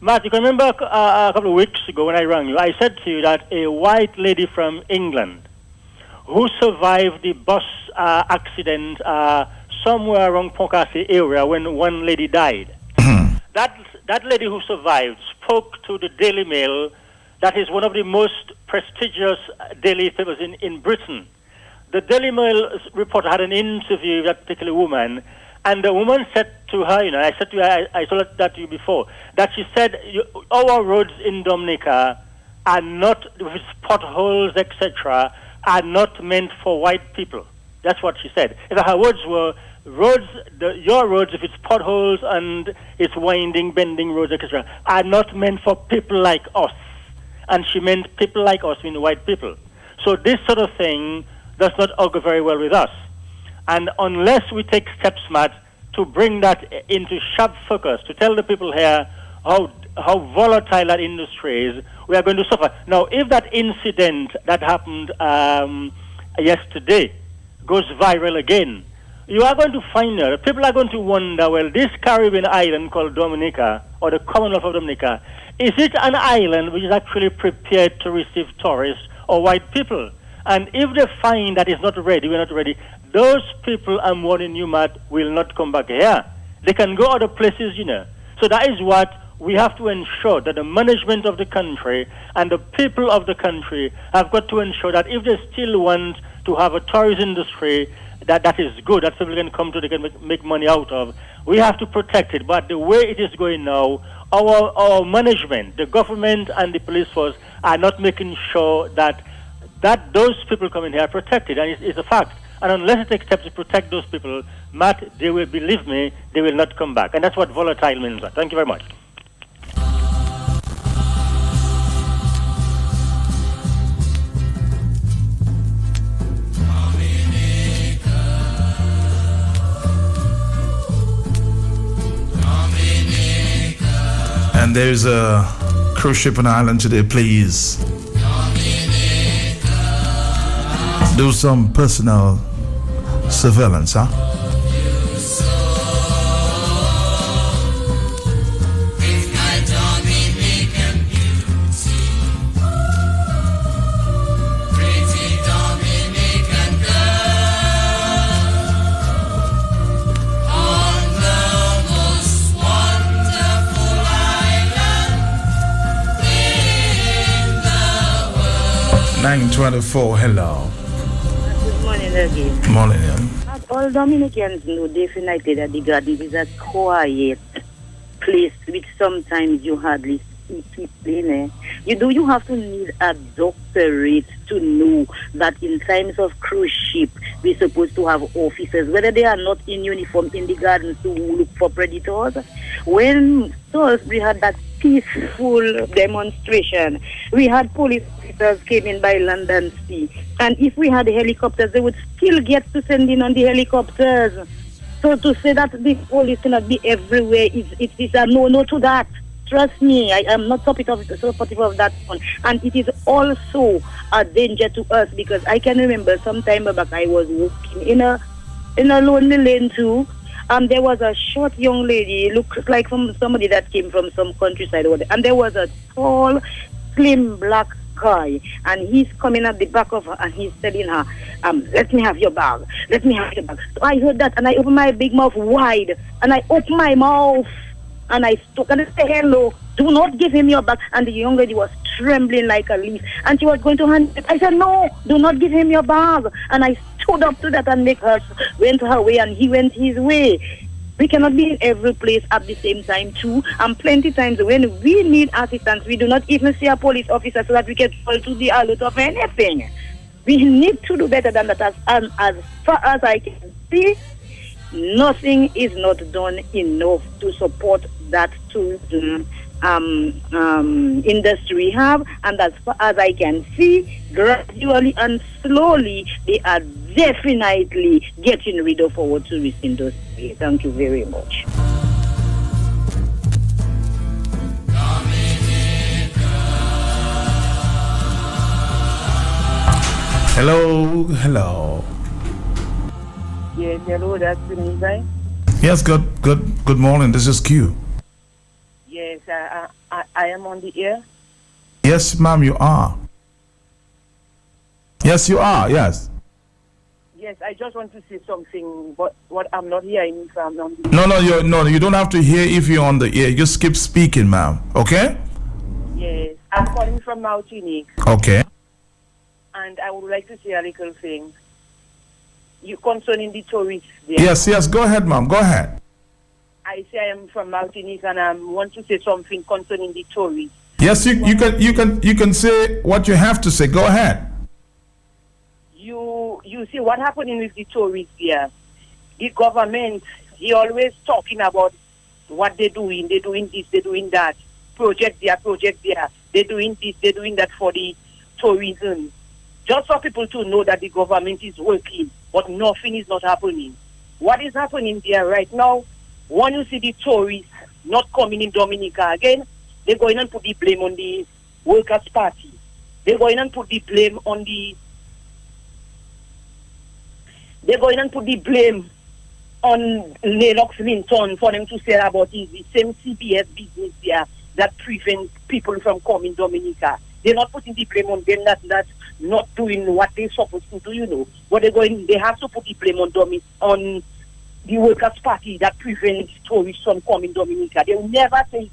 Matt, you can remember a couple of weeks ago when I rang you, I said to you that a white lady from England who survived the bus accident somewhere around Poncassi area when one lady died. That lady who survived spoke to the Daily Mail. That is one of the most prestigious daily papers in Britain. The Daily Mail reporter had an interview with that particular woman, and the woman said to her, I said to her, I told that to you before, that she said, our roads in Dominica are not, with potholes, etc., are not meant for white people. That's what she said. Her words were, your roads, if it's potholes and it's winding, bending roads, etc., are not meant for people like us. And she meant people like us, meaning white people. So this sort of thing does not augur very well with us. And unless we take steps, Matt, to bring that into sharp focus, to tell the people here how volatile that industry is, we are going to suffer. Now, if that incident that happened yesterday goes viral again, you are going to find out, people are going to wonder, well, this Caribbean island called Dominica, or the Commonwealth of Dominica, is it an island which is actually prepared to receive tourists or white people? And if they find that it's not ready, we're not ready, those people, I'm warning you, Matt, will not come back here. They can go other places, So that is what we have to ensure, that the management of the country and the people of the country have got to ensure that if they still want to have a tourism industry that is good, that people can come to, they can make money out of, we have to protect it. But the way it is going now, our management, the government and the police force are not making sure that those people coming here are protected, and it's a fact. And unless they take steps to protect those people, Matt, they will, believe me, they will not come back. And that's what volatile means. Thank you very much. And there's a cruise ship on the island today, please. Do some personal surveillance, huh? .24, hello. Good morning again. Morning. All Dominicans know definitely that the garden is a quiet place which sometimes you hardly see people in. You have to need a doctorate to know that in times of cruise ship we're supposed to have officers, whether they are not in uniform, in the gardens to look for predators. When we had that peaceful demonstration, we had police officers came in by land and sea, and if we had helicopters, they would still get to send in on the helicopters. So to say that the police cannot be everywhere is a no to that. Trust me, I am not supportive of that one. And it is also a danger to us, because I can remember some time back I was walking in a lonely lane too. There was a short young lady, looked like from somebody that came from some countryside, and there was a tall, slim black guy, and he's coming at the back of her and he's telling her, let me have your bag, let me have your bag. So I heard that and I opened my big mouth wide, and I opened my mouth and I stuck and I said, hello, do not give him your bag. And the young lady was trembling like a leaf and she was going to hand it. I said, no, do not give him your bag. And I stood up to that and make her went her way and he went his way. We cannot be in every place at the same time too. And plenty times when we need assistance, we do not even see a police officer so that we can call to the alert of anything. We need to do better than that. As far as I can see, nothing is not done enough to support that tourism industry we have, and as far as I can see, gradually and slowly they are definitely getting rid of our tourist industry. Thank you very much. Hello. Yes, hello, that's the guy. Yes, good morning. This is Q. Yes, I am on the air. Yes, ma'am, you are. Yes, you are. Yes. Yes, I just want to say something, but what I'm not hearing if I'm on the No, you don't have to hear if you're on the air. Just keep speaking, ma'am. Okay? Yes, I'm calling from Martinique. Okay. And I would like to say a little thing. You concerning the tourists there. Yes, go ahead, ma'am. Go ahead. I say I am from Martinique and I want to say something concerning the tourists. Yes, you can say what you have to say. Go ahead. You see what happening with the tourists here. The government, he always talking about what they're doing. They're doing this, they're doing that. Project there. They're doing this, they're doing that for the tourism. Just for people to know that the government is working, but nothing is not happening. What is happening there right now? When you see the tourists not coming in Dominica again, they're going and put the blame on the Workers' Party. They're going and put the blame on Lennox Linton for them to say about it. The same CBS business there that prevents people from coming Dominica. They're not putting the blame on them that's not doing what they're supposed to do, But they have to put the blame on the Workers' Party that prevents tourists from coming Dominica. They will never say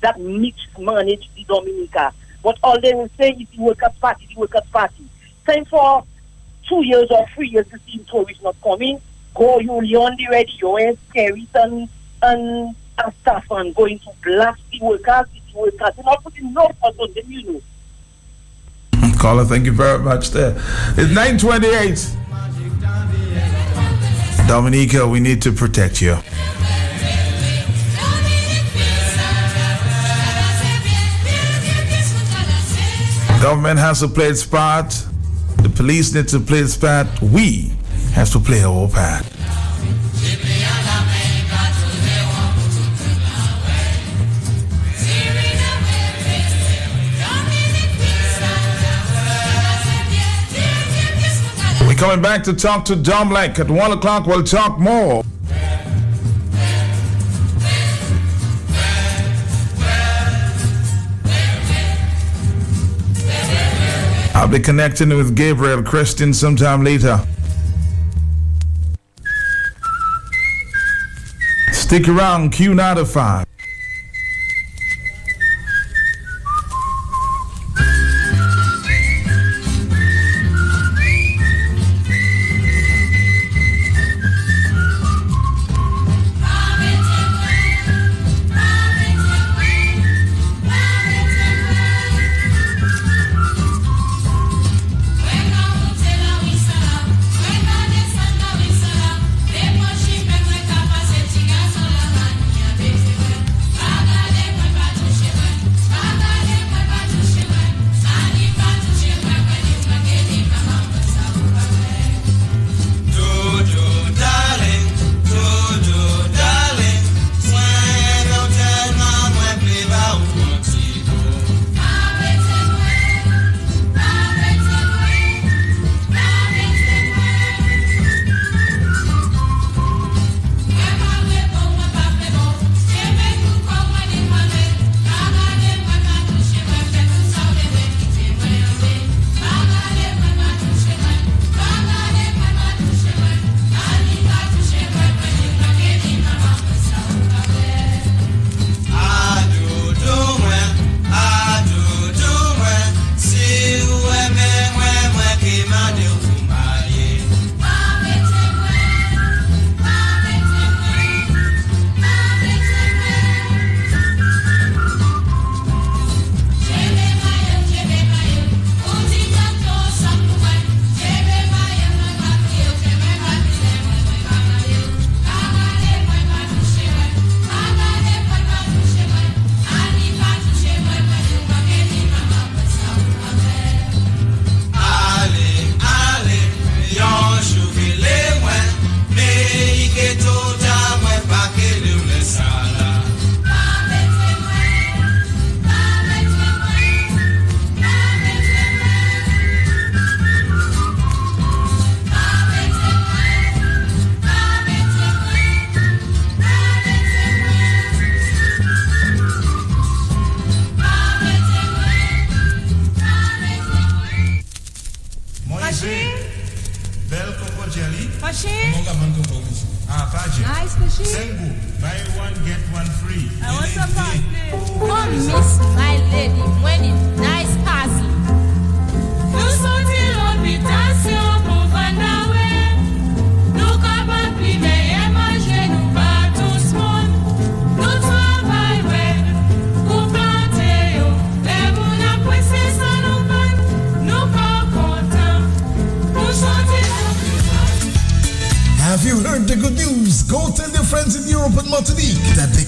that mismanage the Dominica. But all they will say is the Workers' Party. Time for 2 years or 3 years to see tourists not coming. Go you on the radio and scary and staff and going to blast the workers. They're not putting no focus on them, caller. Thank you very much there. It's 9:28. Dominica, we need to protect you. Government has to play its part. The police need to play its part. We have to play our part. We're coming back to talk to Dom Lake. At 1 o'clock, we'll talk more. I'll be connecting with Gabriel Christian sometime later. Stick around, Q95.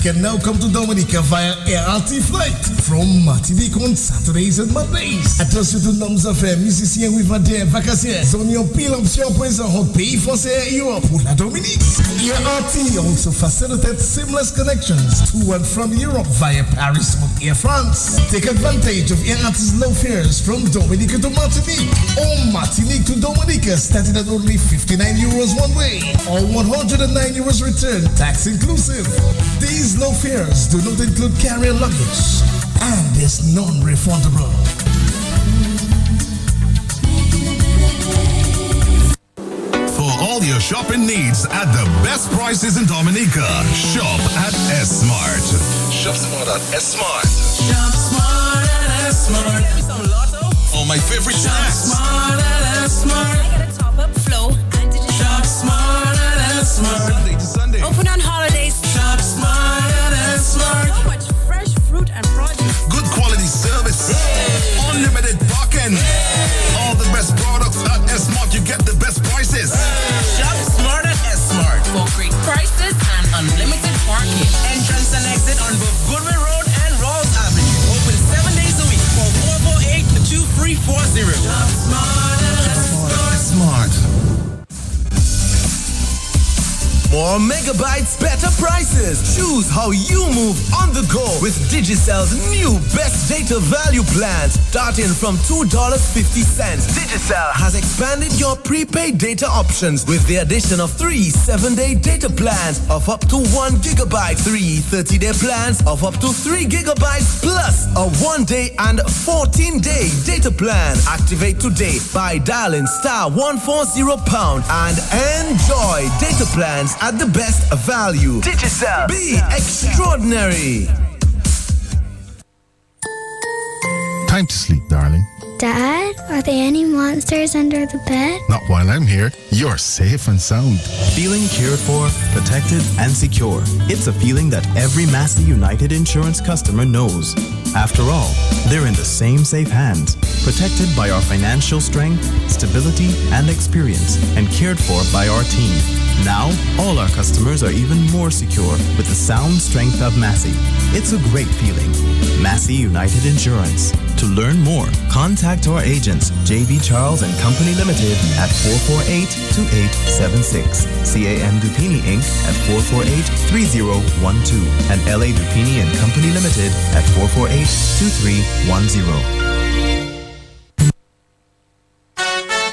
Can now come to Dominica via ART flight from Martinique on Saturdays and Mondays. Attention to noms affaires, musiciens ou vendeurs, vacanciers. Zone yon pile option présent au pays français et Europe pour la Dominique. ART also facilitates seamless connections to and from Europe via Paris on Air France. Take advantage of ART's low fares from Dominica to Martinique or Martinique to Dominica, starting at only €59 one way or €109 return, tax inclusive. These low fares do not include carrier luggage and is non-refundable. For all your shopping needs at the best prices in Dominica, shop at S-Mart. Shop smart at S-Mart. Shop smart at S-Mart. Give me some Lotto. All my favorite snacks. Shop smart at S-Mart. I got a top-up flow. Shop smart at S-Mart. Sunday to Sunday. Open on holidays. Shop smart at S-Mart. So much fresh fruit and produce. Good quality service. Hey. Unlimited parking. Hey. More megabytes, better prices. Choose how you move on the go with Digicel's new best data value plans starting from $2.50. Digicel has expanded your prepaid data options with the addition of 3 7-day data plans of up to 1 gigabyte, 3 30-day plans of up to 3 gigabytes, plus a 1-day and 14-day data plan. Activate today by dialing *140# and enjoy data plans at the best value. Digicel, be extraordinary. Time to sleep, darling. Dad, are there any monsters under the bed? Not while I'm here. You're safe and sound. Feeling cared for, protected, and secure. It's a feeling that every Massey United Insurance customer knows. After all, they're in the same safe hands, protected by our financial strength, stability, and experience, and cared for by our team. Now, all our customers are even more secure with the sound strength of Massey. It's a great feeling. Massey United Insurance. To learn more, contact our agents, JB Charles and Company Limited at 448-2876, CAM Dupini Inc. at 448-3012, and LA Dupini and Company Limited at 448-2310.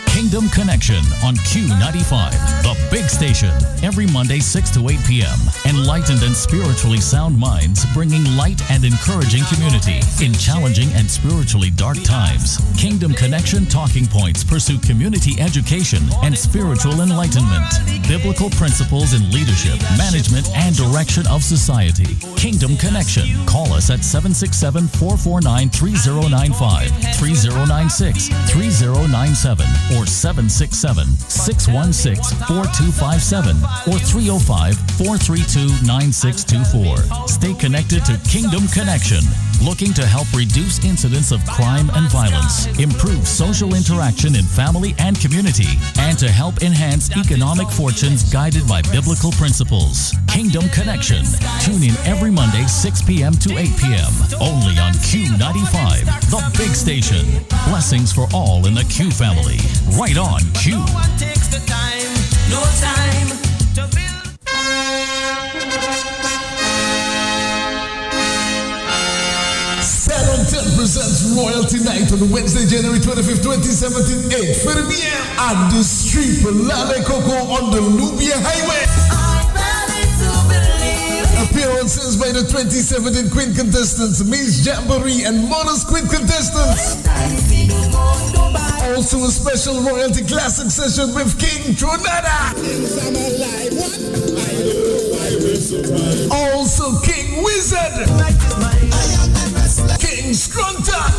Kingdom Connection on Q95, the big station, every Monday 6 to 8 p.m. Enlightened and spiritually sound minds bringing light and encouraging community in challenging and spiritually dark times. Kingdom Connection talking points pursue community education and spiritual enlightenment, biblical principles in leadership, management, and direction of society. Kingdom Connection. Call us at 767-449-3095, 3096-3097, or 767-616-4257 or 305-432-9624. Stay connected to Kingdom Connection, looking to help reduce incidents of crime and violence, improve social interaction in family and community, and to help enhance economic fortunes guided by biblical principles. Kingdom Connection. Tune in every Monday 6 p.m. to 8 p.m. only on Q95, the big station. Blessings for all in the Q family. Right on Q. No one takes the time, no time to build. Saturn 10 presents Royalty Night on Wednesday, January 25th, 2017, 8:30 p.m. at the street Lale Coco on the Lubia Highway. Appearances by the 2017 Queen contestants, Miss Jamboree and Modest Queen contestants. Also a special Royalty Classic session with King Tronada. Also King Wizard. King Scrunta.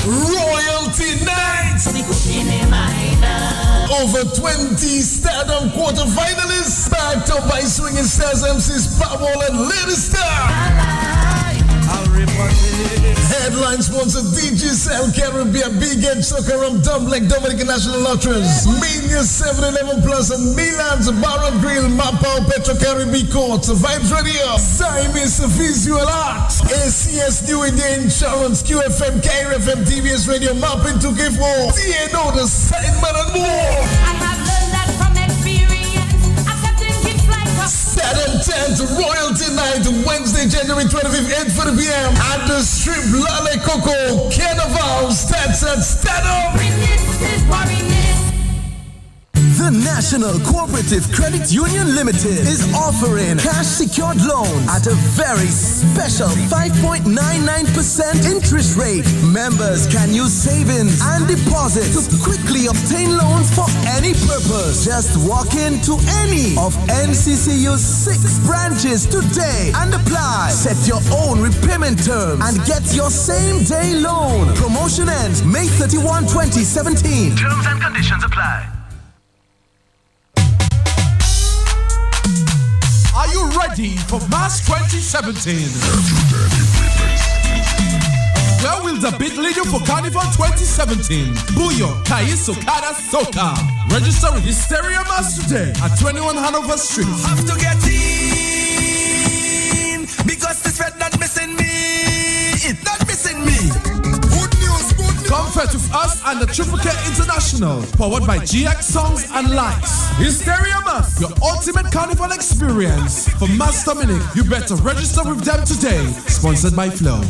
Royalty Night. Over 20 Stardom quarterfinalists backed up by Swinging Stars MCs Powerball and Lady Star. Headline sponsor DJ Cell Caribbean, Big Edge Soccer and Dumb Like Dominican National Lotteries, Mania 7-11 Plus and Milan's Bar and Grill, Mapao Petro Caribbean Courts, Vibes Radio, Simis Visual Arts, ACS New India Insurance, QFM, KRFM, TVS Radio, Mapping to K4, TNO, The Sideman and more. I have learned that from experience, accepting gifts like a Saturn 10th Royalty Night, Wednesday, January 25th, 8:30 p.m. at the Strip Lale Coco. Carnival starts at Stardom. The National Cooperative Credit Union Limited is offering cash secured loans at a very special 5.99% interest rate. Members can use savings and deposits to quickly obtain loans for any purpose. Just walk into any of NCCU's 6 branches today and apply. Set your own repayment terms and get your same day loan. Promotion ends May 31, 2017. Terms and conditions apply. Are you ready for Mass 2017? Where will the beat lead you for Carnival 2017? Buyo, Kaiso, Kada, Soka. Register with Hysteria Mass today at 21 Hanover Street. Have to get in because this red not missing me. It's not missing me. Good news, good news. Come Sweat with us and the Triple K International, powered by GX Songs and Lights. Hysteria Must, your ultimate carnival experience. For Master Dominic, you better register with them today. Sponsored by Flow.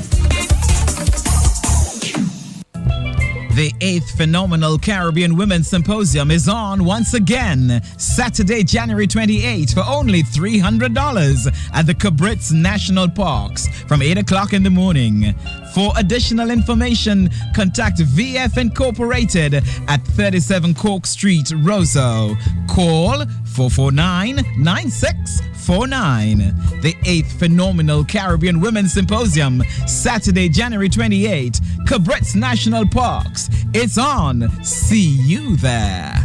The 8th Phenomenal Caribbean Women's Symposium is on once again, Saturday, January 28th, for only $300 at the Cabritz National Parks from 8 o'clock in the morning. For additional information, contact VF Incorporated at 37 Cork Street, Roseau. Call 449-9649. The 8th Phenomenal Caribbean Women's Symposium, Saturday, January 28th, Cabritz National Parks. It's on. See you there.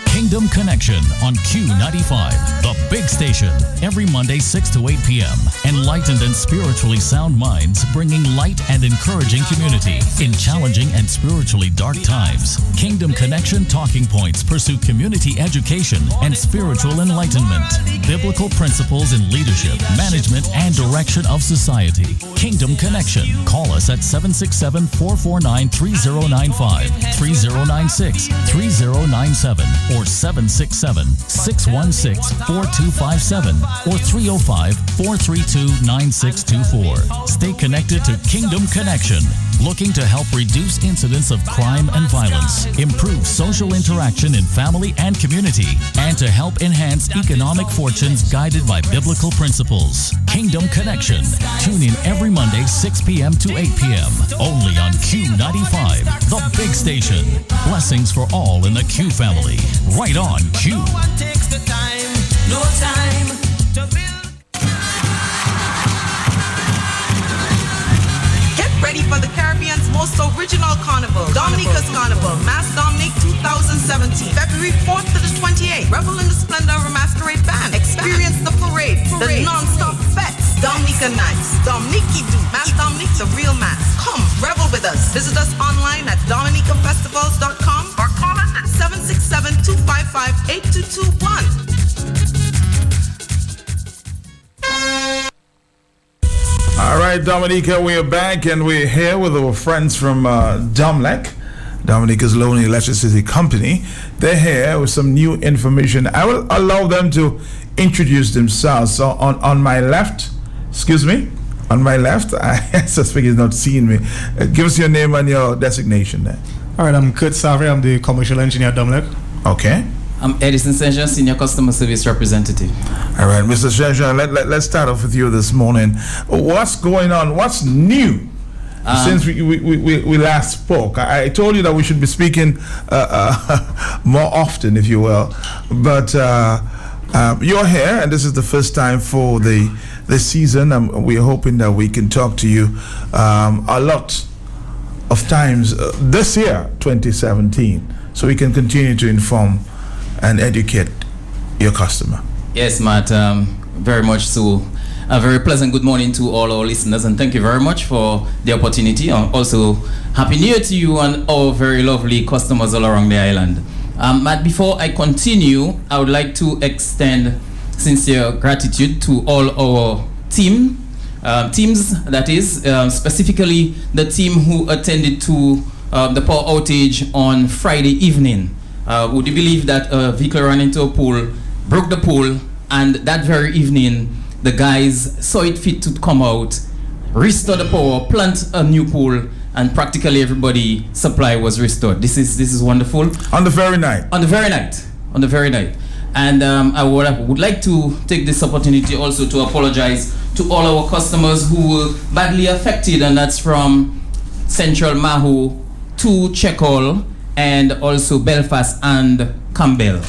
Kingdom Connection on Q95, the big station, every Monday 6 to 8 p.m. Enlightened and spiritually sound minds bringing light and encouraging community in challenging and spiritually dark times. Kingdom Connection talking points pursue community education and spiritual enlightenment, biblical principles in leadership, management, and direction of society. Kingdom Connection. Call us at 767-449-3095, 3096-3097, or 767-616-4257 or 305-432-9624. Stay connected to Kingdom Connection, looking to help reduce incidents of crime and violence, improve social interaction in family and community, and to help enhance economic fortunes guided by biblical principles. Kingdom Connection. Tune in every Monday 6 p.m. to 8 p.m. only on Q95, the big station. Blessings for all in the Q family. Right on Q. No one takes the time, no time to build. Get ready for the Caribbean's most original carnival, Dominica's Carnival, Mass Dominic 2017, February 4th to the 28th. Revel in the splendor of a masquerade band. Experience the parade, the non-stop fets, Dominica nights, Dominiki do, Mass Dominic, the real mass. Come, revel with us. Visit us online at dominicafestivals.com or call us at 767-255-8221. All right, Dominica, we are back and we're here with our friends from Domlec, Dominica's Lonely Electricity Company. They're here with some new information. I will allow them to introduce themselves. So on my left, I suspect he's not seeing me. Give us your name and your designation there. All right, I'm Kurt Savary. I'm the commercial engineer at Domlec. Okay. I'm Edison Senja, Senior Customer Service Representative. All right, Mr. Senja, let's start off with you this morning. What's going on? What's new since we last spoke? I told you that we should be speaking more often, if you will. But you're here, and this is the first time for the season. We're hoping that we can talk to you a lot of times this year, 2017, so we can continue to inform and educate your customer. Yes, Matt, very much so. A very pleasant good morning to all our listeners, and thank you very much for the opportunity. Also, Happy New Year to you and our very lovely customers all around the island. Matt, before I continue, I would like to extend sincere gratitude to all our teams, that is, specifically the team who attended to the power outage on Friday evening. Would you believe that a vehicle ran into a pole, broke the pole, and that very evening, the guys saw it fit to come out, restore the power, plant a new pole, and practically everybody supply was restored. This is wonderful. On the very night. And I would like to take this opportunity also to apologize to all our customers who were badly affected, and that's from Central Maho to Checkall, and also Belfast and Campbell.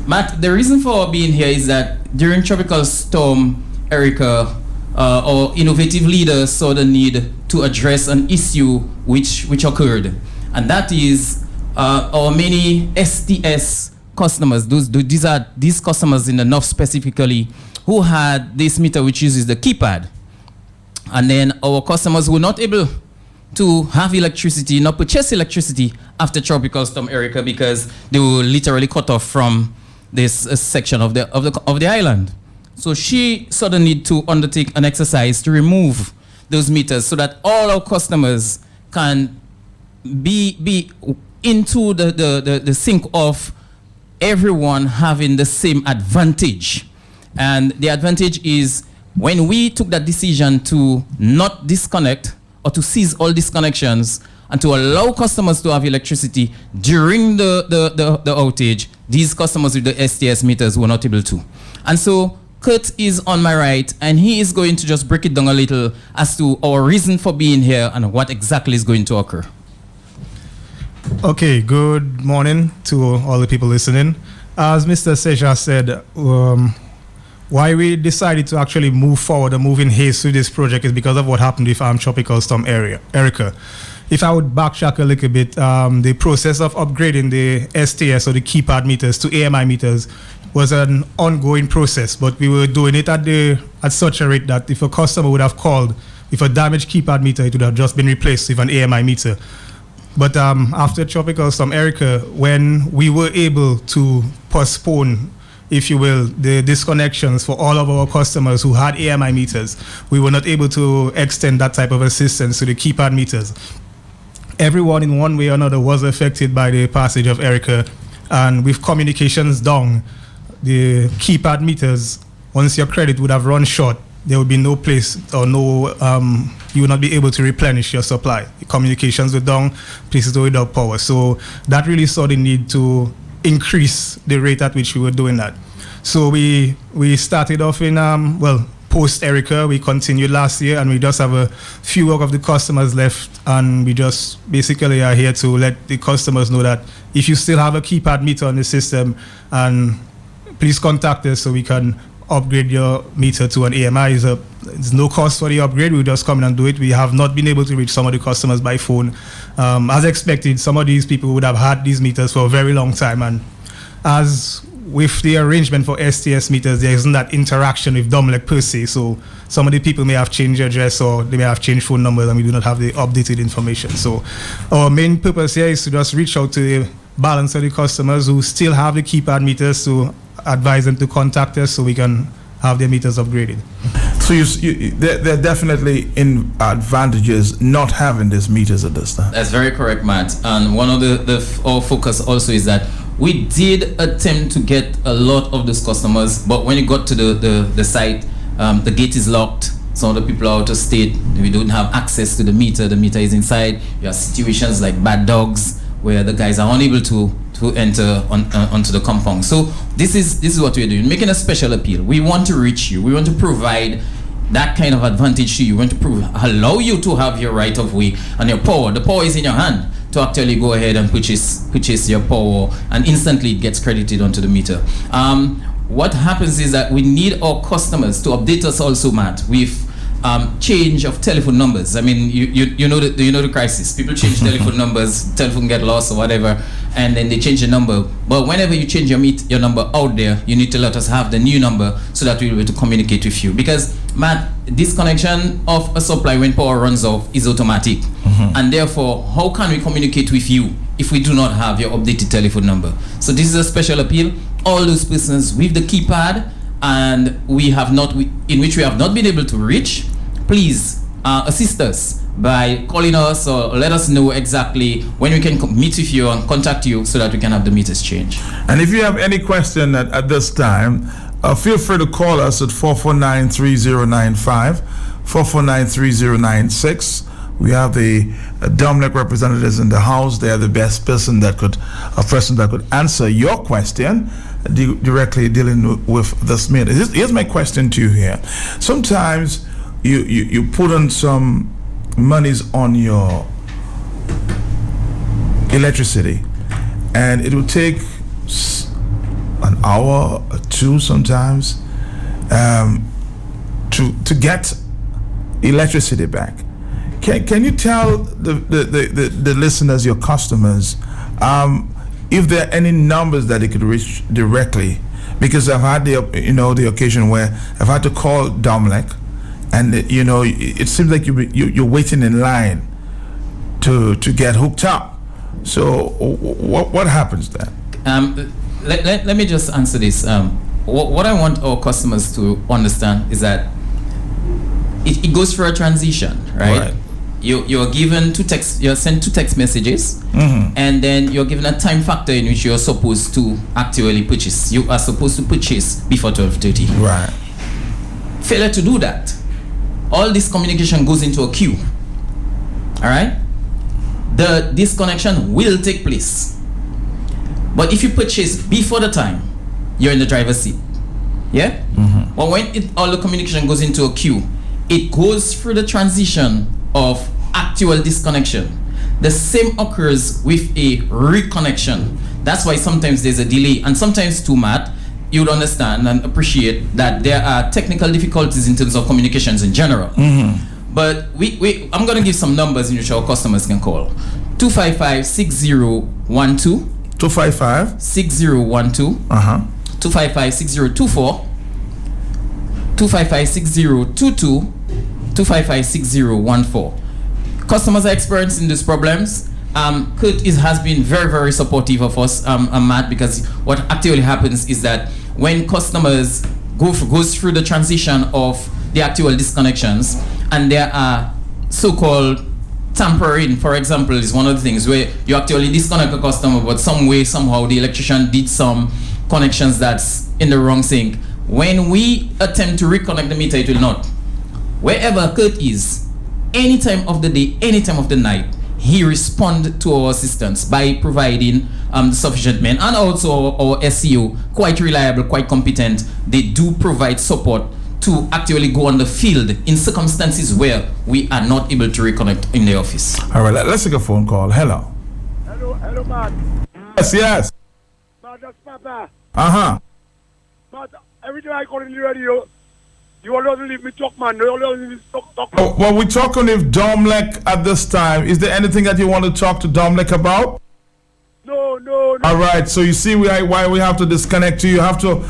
Matt, the reason for being here is that during Tropical Storm Erica, our innovative leaders saw the need to address an issue which occurred, and that is our many STS customers. These customers in the north specifically who had this meter which uses the keypad, and then our customers who were not able to have electricity, not purchase electricity after Tropical Storm Erica because they were literally cut off from this section of the island. So she saw the need to undertake an exercise to remove those meters so that all our customers can be into the sync of everyone having the same advantage. And the advantage is when we took that decision to not disconnect or to cease all disconnections and to allow customers to have electricity during the outage, these customers with the STS meters were not able to. And so Kurt is on my right, and he is going to just break it down a little as to our reason for being here and what exactly is going to occur. Okay, good morning to all the people listening. As Mr. Seja said, why we decided to actually move forward and move in haste with this project is because of what happened with Tropical Storm Erica. If I would backtrack a little bit, the process of upgrading the STS or the keypad meters to AMI meters was an ongoing process, but we were doing it at such a rate that if a customer would have called with a damaged keypad meter, it would have just been replaced with an AMI meter. But after Tropical Storm Erica, when we were able to postpone, if you will, the disconnections for all of our customers who had AMI meters, we were not able to extend that type of assistance to the keypad meters. Everyone in one way or another was affected by the passage of Erica, and with communications down, the keypad meters, once your credit would have run short, there would be no place or you would not be able to replenish your supply. The communications were down, places were without power. So that really saw the need to increase the rate at which we were doing that. So we started off in, post Erica, we continued last year, and we just have a few of the customers left, and we just basically are here to let the customers know that if you still have a keypad meter on the system, and please contact us so we can upgrade your meter to an AMI. There's no cost for the upgrade. We'll just come in and do it. We have not been able to reach some of the customers by phone. As expected, some of these people would have had these meters for a very long time, and as with the arrangement for STS meters, there isn't that interaction with Domlec per se, so some of the people may have changed address or they may have changed phone numbers, and we do not have the updated information. So our main purpose here is to just reach out to the balance of the customers who still have the keypad meters, to advise them to contact us so we can have their meters upgraded. So there are definitely advantages not having these meters at this time. That's very correct, Matt. And one of our focus also is that we did attempt to get a lot of those customers, but when you got to the site, the gate is locked. Some of the people are out of state. We don't have access to the meter. The meter is inside. You have situations like bad dogs where the guys are unable to enter onto the compound. So this is what we're doing, making a special appeal. We want to reach you. We want to provide that kind of advantage to you. We want to allow you to have your right of way and your power. The power is in your hand to actually go ahead and purchase your power, and instantly it gets credited onto the meter. What happens is that we need our customers to update us also, Matt, with change of telephone numbers. I mean, you know the crisis. People change telephone numbers, telephone get lost or whatever, and then they change the number. But whenever you change your number out there, you need to let us have the new number so that we'll be able to communicate with you. Because, Matt, disconnection of a supply when power runs off is automatic. And therefore, how can we communicate with you if we do not have your updated telephone number? So this is a special appeal. All those persons with the keypad and in which we have not been able to reach, please assist us by calling us or let us know exactly when we can meet with you and contact you so that we can have the meters changed. And if you have any question at this time, feel free to call us at 449-3095, 449-3096. We have the Domlec representatives in the house. They are the best person that could answer your question directly dealing with this matter. Here's my question to you here. Sometimes you put on some monies on your electricity, and it will take an hour or two sometimes to get electricity back. Can you tell the listeners, your customers, if there are any numbers that they could reach directly? Because I've had the occasion where I've had to call Domlec, and it seems like you're waiting in line to get hooked up. So what happens then? Let me just answer this. What I want our customers to understand is that it goes through a transition, right? you're given you're sent 2 text messages, and then you're given a time factor in which you're supposed to actually purchase. You are supposed to purchase before 12:30. Right. Failure to do that, all this communication goes into a queue. All right. The disconnection will take place, but if you purchase before the time, you're in the driver's seat. Yeah. But when all the communication goes into a queue, it goes through the transition of actual disconnection. The same occurs with a reconnection. That's why sometimes there's a delay, and sometimes too, Matt, you'd understand and appreciate that there are technical difficulties in terms of communications in general. But I'm going to give some numbers in which our customers can call. 255-6012. 255-6012. 255-6024. 255-6022. 255-6014. Customers are experiencing these problems. Kurt has been very, very supportive of us, Matt, because what actually happens is that when customers goes through the transition of the actual disconnections, and there are so-called tampering, for example, is one of the things where you actually disconnect a customer, but some way, somehow, the electrician did some connections that's in the wrong sync. When we attempt to reconnect the meter, it will not. Wherever Kurt is, any time of the day, any time of the night, he responds to our assistance by providing sufficient men, and also our SEO, quite reliable, quite competent. They do provide support to actually go on the field in circumstances where we are not able to reconnect in the office. All right, let's take a phone call. Hello, Matt. Yes. Matt, that's Papa. Matt, every time I call in the radio, you always leave me talk, man. You always leave me talk. Well, we're talking with Domlek at this time. Is there anything that you want to talk to Domlek about? No. All right, so you see why we have to disconnect you. You have to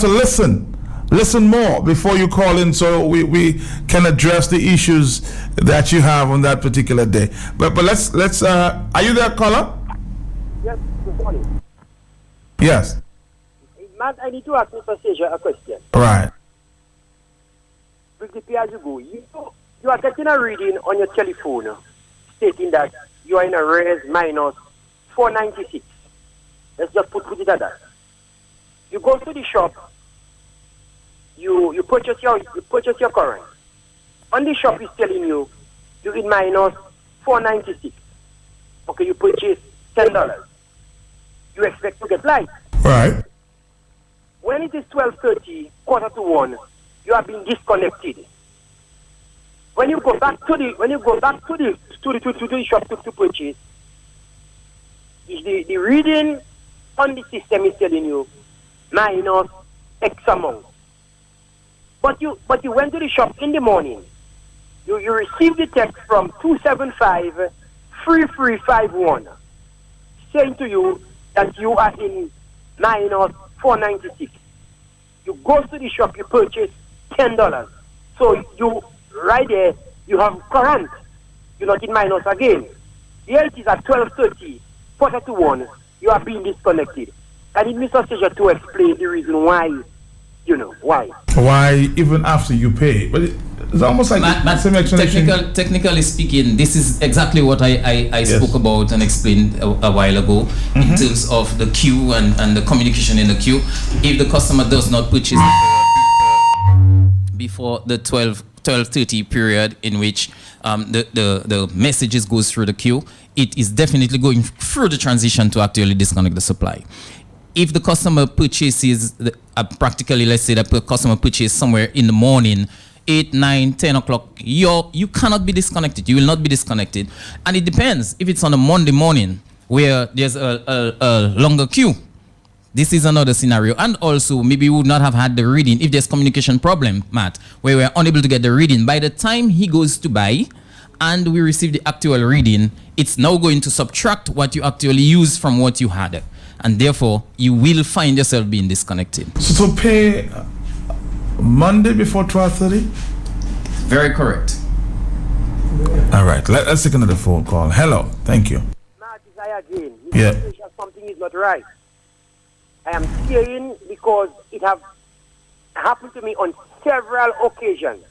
listen. Listen more before you call in, so we can address the issues that you have on that particular day. But let's are you there, caller? Yes, good morning. Yes. Matt, I need to ask Mr. Seja a question. Right. With the pay as you go, you are getting a reading on your telephone stating that you are in a res minus 496. Let's just put it at that. You go to the shop. You purchase your current. On the shop is telling you you're in minus 496. Okay, you purchase $10. You expect to get light. Right. When it is 12:30, 1:45, you are being disconnected. When you go back to the shop to purchase, the reading on the system is telling you minus X amount. But you went to the shop in the morning. You received the text from 275-3351 saying to you that you are in minus 496. You go to the shop, you purchase $10. So you right there, you have current. You're not in minus again. Here it is at 12:30, 1:45, you are being disconnected. I need Mr. Seja to explain the reason why. Why? Why even after you pay? But it's almost like Matt, same explanation. Technically speaking, this is exactly what I spoke about and explained a while ago in terms of the queue and the communication in the queue. If the customer does not purchase before the 12:30 period in which the messages goes through the queue, it is definitely going through the transition to actually disconnect the supply. If the customer purchases, practically, let's say that the customer purchases somewhere in the morning, 8, 9, 10 o'clock, you cannot be disconnected. You will not be disconnected. And it depends. If it's on a Monday morning where there's a longer queue, this is another scenario. And also, maybe we would not have had the reading if there's communication problem, Matt, where we're unable to get the reading. By the time he goes to buy and we receive the actual reading, it's now going to subtract what you actually use from what you had. And therefore, you will find yourself being disconnected. So to pay Monday before 12:30? Very correct. All right, let's take another phone call. Hello, thank you. Matt, is I again. Yeah. Something is not right. I am saying because it have happened to me on several occasions.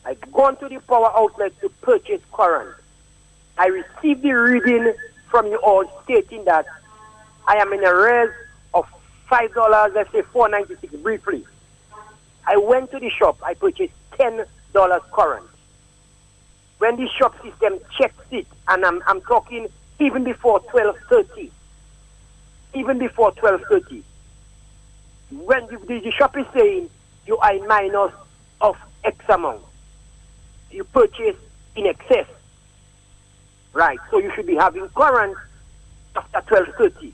I gone to the power outlet to purchase current. I received the reading from you all stating that I am in arrears of $5, let's say $4.96 briefly. I went to the shop, I purchased $10 current. When the shop system checks it, and I'm talking even before 12:30, when the shop is saying you are in minus of X amount, you purchase in excess, right? So you should be having current after 12:30.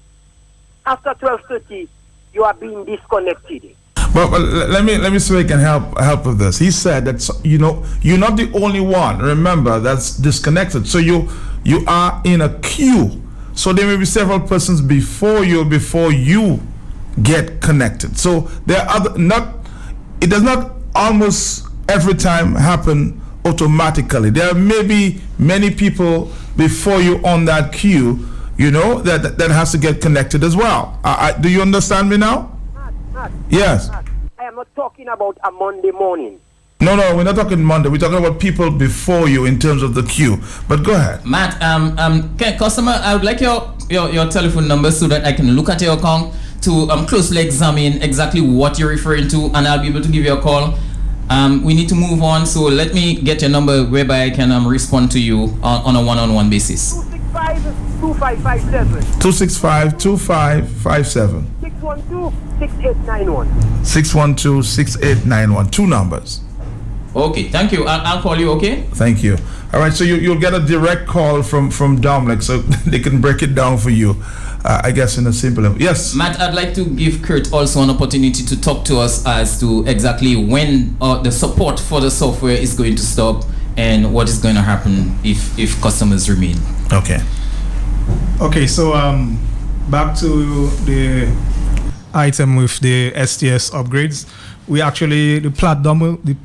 After 12:30, you are being disconnected. But let me see if I can help with this. He said that you're not the only one. Remember, that's disconnected. So you are in a queue. So there may be several persons before you get connected. So there are it does not almost every time happen automatically. There may be many people before you on that queue, that has to get connected as well. Do you understand me now? Yes. I am not talking about a Monday morning. No, we're not talking Monday. We're talking about people before you in terms of the queue. But go ahead. Matt, customer, I would like your telephone number so that I can look at your account to closely examine exactly what you're referring to, and I'll be able to give you a call. We need to move on, so let me get your number whereby I can respond to you on a one-on-one basis. 265-2557. 265-2557. 612-6891. 612-6891. Two numbers. Okay, thank you. I'll call you, okay? Thank you. All right, so you'll get a direct call from Dominic, so they can break it down for you, I guess, in a simple level. Yes? Matt, I'd like to give Kurt also an opportunity to talk to us as to exactly when the support for the software is going to stop and what is going to happen if customers remain. Okay, so back to the item with the STS upgrades. The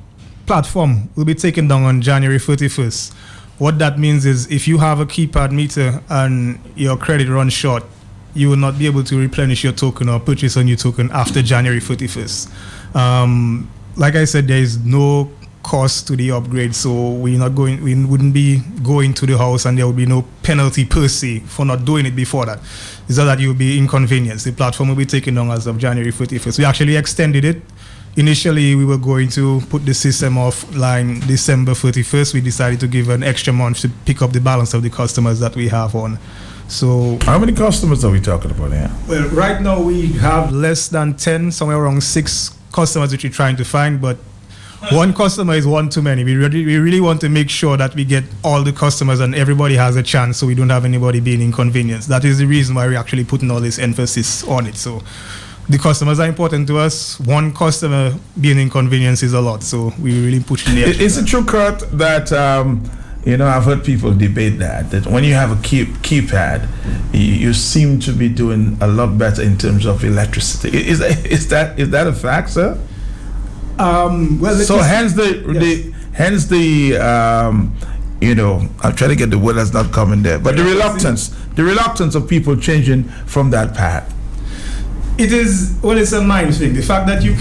platform will be taken down on January 31st. What that means is if you have a keypad meter and your credit runs short, you will not be able to replenish your token or purchase a new token after January 31st. Like I said, there is no cost to the upgrade, so we wouldn't be going to the house, and there would be no penalty per se for not doing it before that. It's not that you'll be inconvenienced. The platform will be taken down as of January 31st. We actually extended it. Initially, we were going to put the system offline December 31st. We decided to give an extra month to pick up the balance of the customers that we have on. So, how many customers are we talking about here? Well, right now we have less than 10, somewhere around 6 customers which we're trying to find, but one customer is one too many. We really want to make sure that we get all the customers and everybody has a chance, so we don't have anybody being inconvenienced. That is the reason why we're actually putting all this emphasis on it. So the customers are important to us. One customer being inconvenienced is a lot, so we really pushing the extra. Is it true, Kurt, that I've heard people debate that when you have a keypad, you seem to be doing a lot better in terms of electricity. Is that a fact, sir? Well, so hence the I'm trying to get the word that's not coming there, but the reluctance of people changing from that pad. It's a mind thing. The fact that you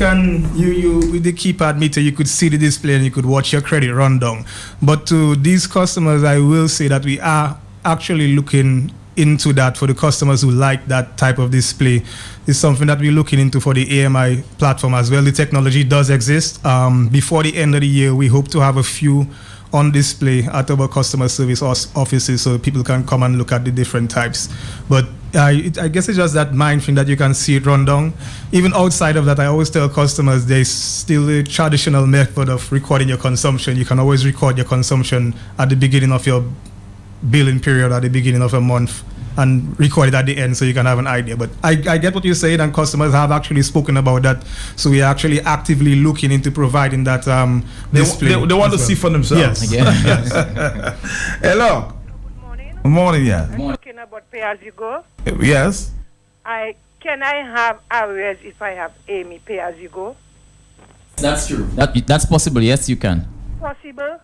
with the keypad meter, you could see the display and you could watch your credit run down. But to these customers, I will say that we are actually looking into that for the customers who like that type of display. It's something that we're looking into for the AMI platform as well. The technology does exist. Before the end of the year, we hope to have a few on display at our customer service offices so people can come and look at the different types. But I guess it's just that mind thing that you can see it run down. Even outside of that, I always tell customers there's still a traditional method of recording your consumption. You can always record your consumption at the beginning of your billing period, at the beginning of a month, and record it at the end so you can have an idea. But I get what you're saying, and customers have actually spoken about that. So we are actually actively looking into providing that display. They want to see for themselves. Yes. Hello. Good morning, yeah. I'm talking about pay as you go. Yes. Can I have arrears if I have AMI pay as you go? That's true. That's possible. Yes, you can. Possible.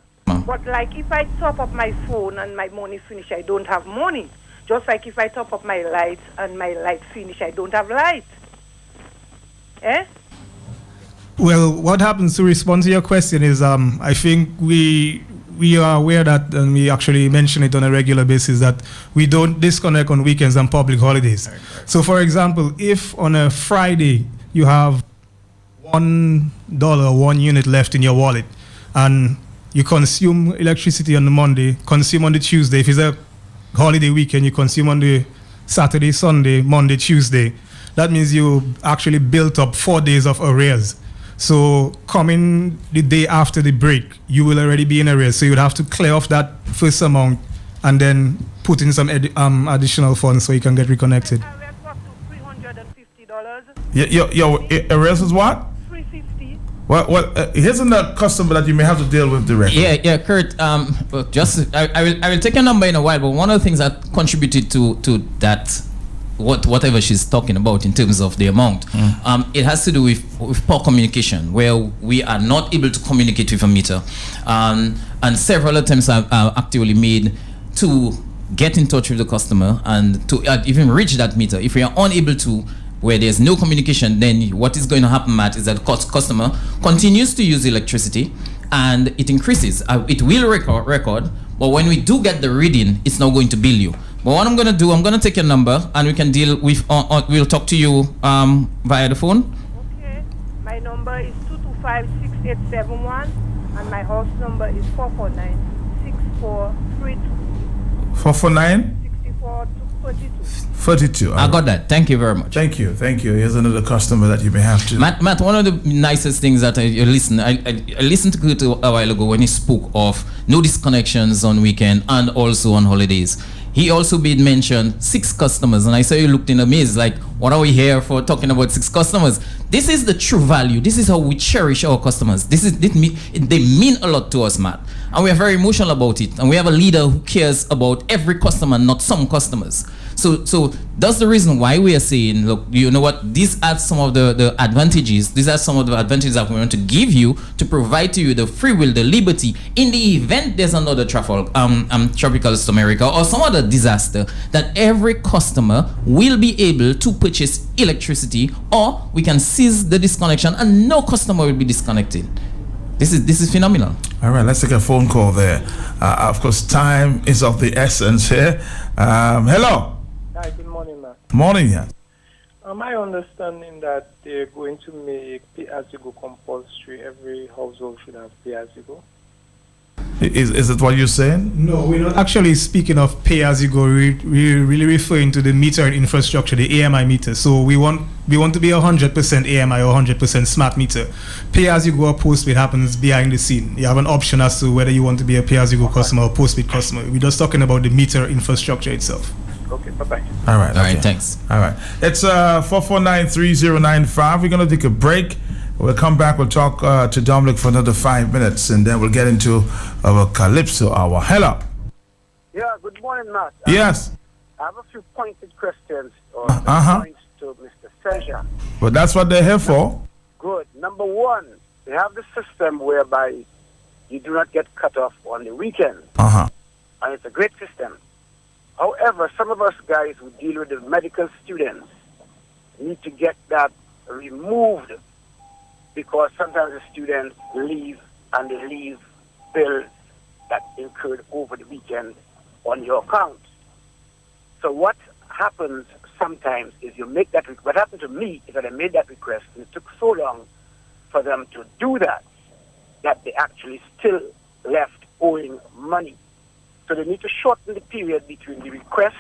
But like if I top up my phone and my money finish, I don't have money. Just like if I top up my lights and my light finish, I don't have light. Eh? Well, what happens to respond to your question is, I think we are aware that, and we actually mention it on a regular basis, that we don't disconnect on weekends and public holidays. So, for example, if on a Friday you have $1, 1 unit left in your wallet, and you consume electricity on the Monday, consume on the Tuesday. If it's a holiday weekend, you consume on the Saturday, Sunday, Monday, Tuesday. That means you actually built up 4 days of arrears. So coming the day after the break, you will already be in arrears. So you would have to clear off that first amount and then put in some additional funds so you can get reconnected. Your arrears is what? $350. Well, here's another customer that you may have to deal with directly. Yeah, Kurt. Well, just I will take a number in a while, but one of the things that contributed to that, whatever she's talking about in terms of the amount, it has to do with poor communication, where we are not able to communicate with a meter, and several attempts are actively made to get in touch with the customer and to even reach that meter. If we are unable to, where there's no communication, then what is going to happen, Matt, is that the customer continues to use electricity and it increases. It will record, but when we do get the reading, it's not going to bill you. But what I'm going to do, I'm going to take your number and we can deal with, we'll talk to you via the phone. Okay. My number is 225-6871 and my house number is 449-6432. 449? 32. I got that. Thank you very much. Thank you. Here's another customer that you may have to. Matt, one of the nicest things that I listened to it a while ago when he spoke of no disconnections on weekend and also on holidays. He also made mention 6 customers, and I saw you looked in amaze, like, what are we here for talking about 6 customers? This is the true value. This is how we cherish our customers. They mean a lot to us, Matt, and we are very emotional about it. And we have a leader who cares about every customer, not some customers. So that's the reason why we are saying, look, you know what? These are some of the advantages. These are some of the advantages that we want to give you to provide to you the free will, the liberty. In the event there's another tropical storm America or some other disaster, that every customer will be able to purchase electricity, or we can cease the disconnection and no customer will be disconnected. This is phenomenal. All right, let's take a phone call there. Of course, time is of the essence here. Hello. Hi, good morning, Matt. Morning, yeah. My understanding that they're going to make pay-as-you-go compulsory. Every household should have pay-as-you-go. Is it what you're saying? No, we're not actually speaking of pay-as-you-go. We're really referring to the meter infrastructure, the AMI meter. So we want to be 100% AMI or 100% smart meter. Pay-as-you-go or postpaid happens behind the scene. You have an option as to whether you want to be a pay-as-you-go customer or postpaid customer. We're just talking about the meter infrastructure itself. Okay, bye-bye. All right, thanks. All right. It's 449-3095. We're going to take a break. We'll come back. We'll talk to Dominic for another 5 minutes, and then we'll get into our Calypso hour. Hello. Yeah, good morning, Matt. Yes. I have a few pointed questions or points to Mr. Seja. Well, that's what they're here for. Good. Number one, they have the system whereby you do not get cut off on the weekend. And it's a great system. However, some of us guys who deal with the medical students need to get that removed, because sometimes the students leave and they leave bills that incurred over the weekend on your account. So what happens sometimes is you make that what happened to me is that I made that request and it took so long for them to do that they actually still left owing money. So they need to shorten the period between the request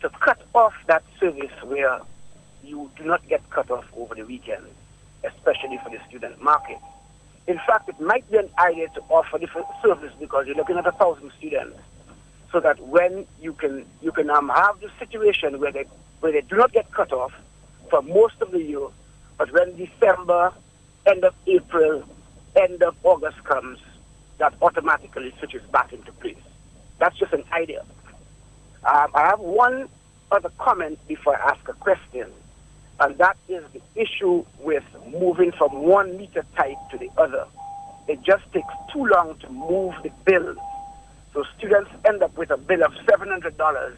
to cut off that service where you do not get cut off over the weekend, especially for the student market. In fact, it might be an idea to offer different service because you're looking at 1,000 students, so that when you can have the situation where they do not get cut off for most of the year, but when December, end of April, end of August comes, that automatically switches back into place. That's just an idea. I have one other comment before I ask a question, and that is the issue with moving from one meter type to the other. It just takes too long to move the bill. So students end up with a bill of $700,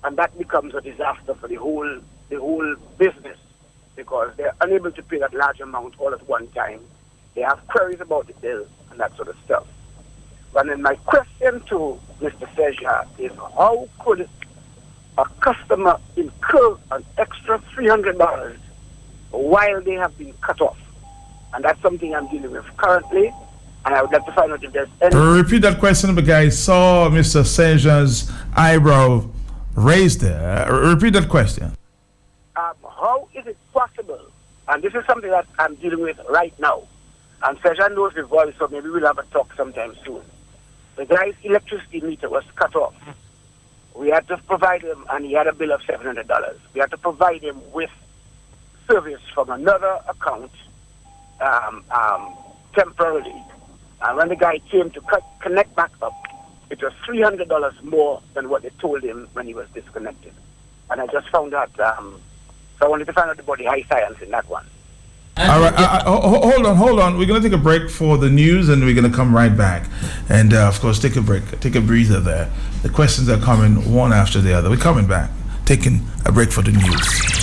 and that becomes a disaster for the whole business, because they're unable to pay that large amount all at one time. They have queries about the bill and that sort of stuff. And then my question to Mr. Seja is, how could a customer incur an extra $300 while they have been cut off? And that's something I'm dealing with currently, and I would like to find out if there's any... Repeat that question because I saw Mr. Seja's eyebrow raised there. Repeat that question. How is it possible, and this is something that I'm dealing with right now, and Seja knows the voice, so maybe we'll have a talk sometime soon. The guy's electricity meter was cut off. We had to provide him, and he had a bill of $700. We had to provide him with service from another account temporarily. And when the guy came to connect back up, it was $300 more than what they told him when he was disconnected. And I just found out, so I wanted to find out about the high science in that one. All right, hold on. We're going to take a break for the news, and we're going to come right back. And, of course, take a breather there. The questions are coming one after the other. We're coming back, taking a break for the news.